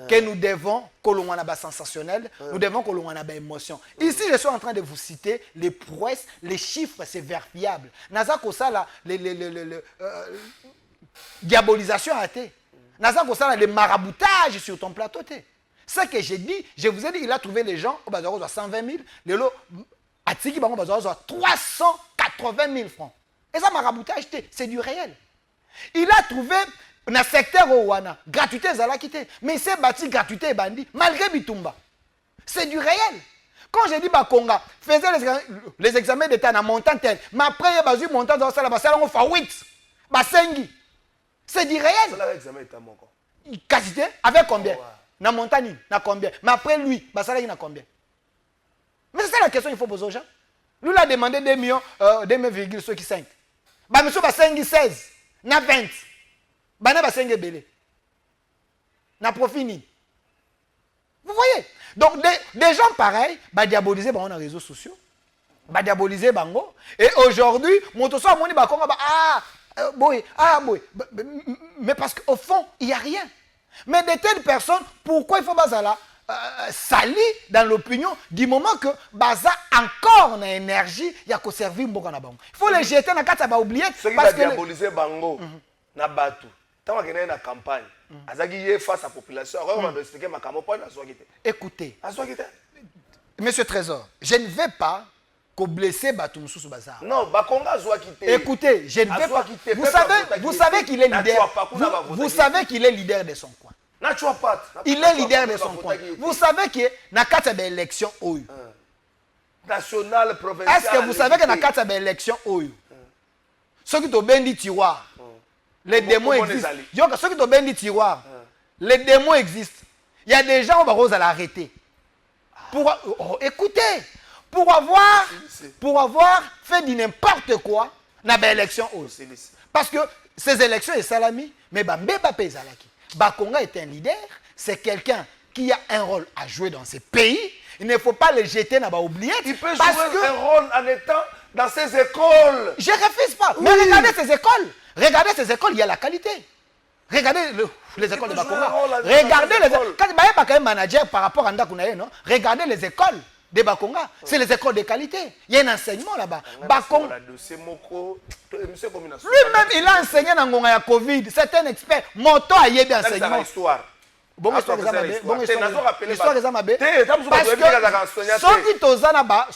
[SPEAKER 1] que nous devons Kolongwana sensationnel, nous devons Kolongwana émotion. Ici, je suis en train de vous citer les prouesses, les chiffres, c'est vérifiable. Naza Kosala, diabolisation a été. Naza Kosala, les maraboutage sur ton plateau. Ce que j'ai dit, je vous ai dit, il a trouvé les gens, au bazar, 120 000, les lots. Atiki Bango Bazar 380 000 francs. Et ça, maraboutage, c'est du réel. Il a trouvé dans le secteur Owana, gratuité, Zala quitté. Mais il s'est bâti gratuité et bandit, malgré Bitumba. C'est du réel. Quand j'ai dit Bakonga, faisait les examens d'état dans montant tel, mais après, il y a un montant dans la basse, on fait 8. Basengi. C'est du réel.
[SPEAKER 2] C'est l'examen d'état, mon corps.
[SPEAKER 1] Quantité, avec combien? Dans montagne, dans combien? Mais après lui, Basala, il a combien? Mais c'est ça la question qu'il faut poser aux gens. Lui, il a demandé 2 millions, 2,5. Bah, monsieur Bassengi 16, na 20. Bah, na Bassengi belé. Na profini. Vous voyez? Donc, des gens pareils, bah, diaboliser bah, on a les réseaux sociaux. ba diaboliser bango et aujourd'hui moto so amoni ba konga ba boy mais parce qu'au fond il y a rien. Mais de telles personnes, pourquoi il faut bazala sali dans l'opinion du moment que baza encore na énergie il y a qu'au servir mboka na bango. Il faut les jeter na kata ba oublier
[SPEAKER 2] parce que diaboliser bango na batu. Tant qu'il y a une campagne, azaki yé face à la population, on va expliquer ma campagne à soi.
[SPEAKER 1] Écoutez, Monsieur Trésor, je ne vais pas qu'on blesse Batum sous bazar.
[SPEAKER 2] Non, Bakonga soit quitté.
[SPEAKER 1] Écoutez, je ne vais pas. Vous savez qu'il est leader. Vous savez qu'il est leader de son coin. Il est leader de son coin. Vous savez que na kata ba élection oyo.
[SPEAKER 2] National, provincial.
[SPEAKER 1] Est-ce que vous savez que na kata ba élection oyo? Ceux qui t'ont bendi tiroir. Les démons existent. Ceux qui t'ont bendi tiroir. Les démons existent. Il y a des gens qui vont l'arrêter. Écoutez, pour avoir fait du n'importe quoi, na ba élection aussi. Parce que ces élections est salami, mais Mbeba Pezalaki. Bakonga est un leader, c'est quelqu'un qui a un rôle à jouer dans ces pays. Il ne faut pas le jeter, n'a pas oublié.
[SPEAKER 2] Il peut jouer un rôle en étant dans ces écoles.
[SPEAKER 1] Je ne refuse pas. Oui. Mais regardez ces écoles. Regardez ces écoles, il y a la qualité. Regardez les écoles de Bakonga. Regardez les écoles. Quand il y a un manager par rapport à Ndakunaye, non? Regardez les écoles de Bakonga. C'est les écoles de qualité. Il y a un enseignement là-bas. Bakonga. Lui-même, il a enseigné dans Ngonga Covid. C'est un expert. Moto a yébi enseignement. Bon histoire des amabé parce que ceux qui tozana ba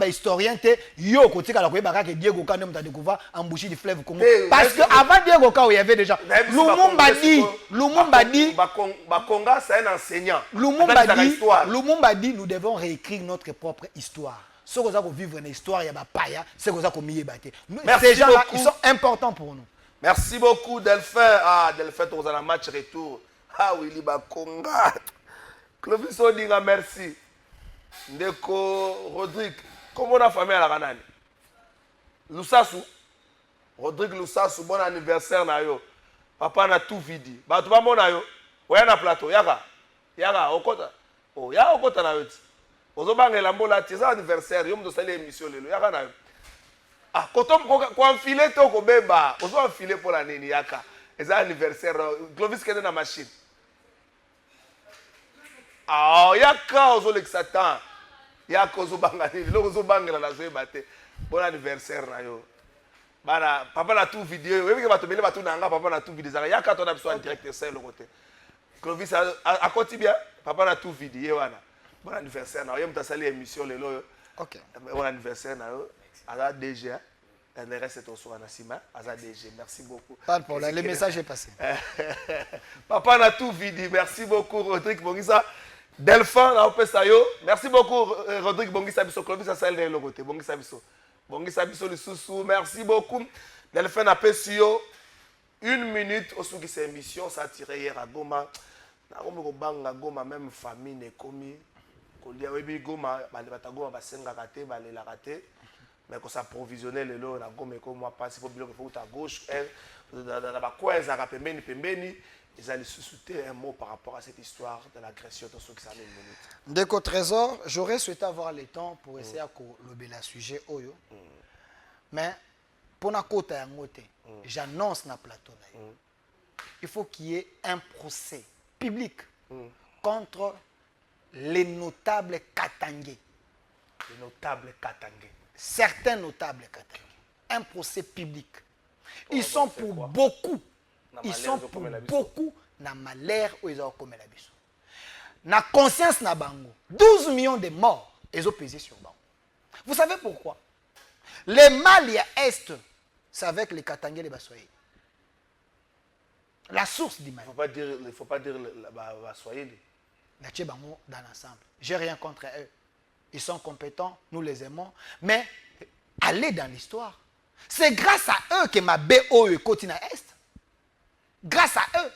[SPEAKER 1] historien te yo kotika la koyeba que Diego Ka ndem ta découvert en bouche du fleuve Congo parce que avant Diego Ka il y avait déjà Lumumba dit
[SPEAKER 2] Bakonga c'est un enseignant.
[SPEAKER 1] Lumumba dit nous devons réécrire notre propre histoire. Ceux qui ont vivre une histoire il y a ba paya, ceux qui ont mis baté. Ces gens-là ils sont importants pour nous.
[SPEAKER 2] Merci beaucoup Delphin. Delphin tu as un match retour. Ah oui, Bakonga. Clovis Odinga, merci. Ndeko Rodrigue. Comment la famille à la Ranani? Lusasu. Rodrigue Lusasu, bon anniversaire na yo. Papa na tout vidi. Ba tu ba mona yo. Oya na plateau. Yaka. Okota. Oh, ya okota na yo ti. Ozo bangela mbola ti za anniversaire. Yo mdo sali émission lelo. Yaka na yo. Ah, kotom ko enfiler to ko beba. Ozo enfiler pour la nini yaka. C'est anniversaire. Clovis qui est dans la machine. Ah, yaka ozo l'exatan. Yaka ozo bangani. Ozo bangela la zoe bate. Bon anniversaire na yo. Bana papa na tout vidéo. Oui que bato bele bato nanga papa na tout vidéo. Yaka ton abso en direct c'est le côté. Clovis a côté bien. Papa na tout vidéo wana. Bon anniversaire na yo. Yem ta sali émission lelo. OK. Bon anniversaire na yo. Ala DG. Le reste est au soir Nassima, AZDG. Merci beaucoup.
[SPEAKER 1] Pas de problème, le message est passé.
[SPEAKER 2] Papa n'a tout vidé. Merci beaucoup, Rodrigue Bongisa. Delphin, merci beaucoup, Rodrigue Bongisa Bisso. Clovis, ça de l'autre côté. Bongisa Bisso. Bongisa Bisso, le sous-sous. Merci beaucoup. Delphin a passé 1 minute au sous qui c'est émission. Ça a tiré hier à Goma. Na Goma, même famille n'est commis. Kolia Webi Goma, Goma, Basenga Kate, Balela Kate. Mais qu'on s'approvisionne les lots, la gomme et comme moi passe pour bloquer à gauche, la quoi ils ont pembeni, ils allaient sous-souter un mot par rapport à cette histoire de l'agression de ceux qui s'en une minute.
[SPEAKER 1] Déco Trésor, j'aurais souhaité avoir le temps pour essayer de lever le sujet oyo. Mais pour na côté à côté, j'annonce na plateau il faut qu'il y ait un procès public contre les notables Katangé.
[SPEAKER 2] Les notables Katangé.
[SPEAKER 1] Certains notables Katangé. Un procès public. Ils sont pour beaucoup. Ils sont pour beaucoup na malheur où ils ont commis la biso. Na conscience na bango. 12 millions de morts, ils ont pesé sur bango. Vous savez pourquoi? Les Mali à Est, c'est avec les Katangé et les Bassoyés. La source du Mali.
[SPEAKER 2] Il ne faut pas dire les Bassoyés.
[SPEAKER 1] Dans l'ensemble. Je n'ai rien contre eux. Ils sont compétents, nous les aimons. Mais allez dans l'histoire. C'est grâce à eux que ma BO est continue à Est. Grâce à eux.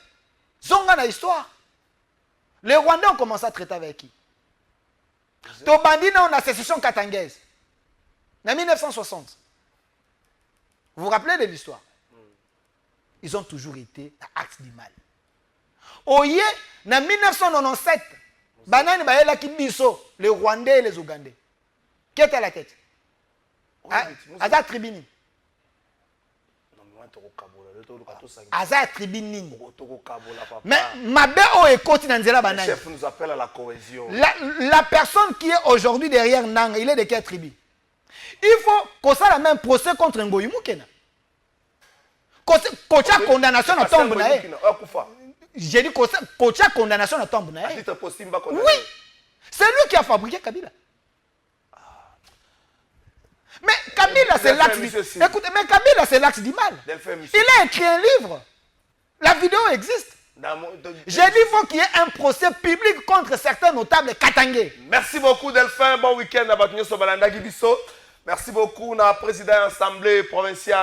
[SPEAKER 1] Zonga dans l'histoire. Les Rwandais ont commencé à traiter avec qui? Tobandi on a la sécession katangaise. En 1960. Vous vous rappelez de l'histoire? Ils ont toujours été à acte du mal. Oye, en 1997, Banani Baela Kibiso, les Rwandais et les Ougandais. Qui était à la tête? Aza tribune. Aza tribune. Mais mabe o ekoti na nzela banani.
[SPEAKER 2] Le chef nous appelle à la cohésion.
[SPEAKER 1] La personne qui est aujourd'hui derrière Nanga, il est de quelle tribu? Il faut qu'on ait la même procès contre Ngoyi Moukena. Qu'on ait condamnation à tombe. J'ai dit qu'on ait condamnation à tombe. Oui. C'est lui qui a fabriqué Kabila. Mais Kabila, c'est l'axe. Écoutez, mais Kabila, c'est l'axe du mal. Il a écrit un livre. La vidéo existe. J'ai dit qu'il faut qu'il y ait un procès public contre certains notables katangais.
[SPEAKER 2] Merci beaucoup, Delphin. Bon week-end à Batigno Sobalanda Gibiso. Merci beaucoup, na président de l'Assemblée provinciale.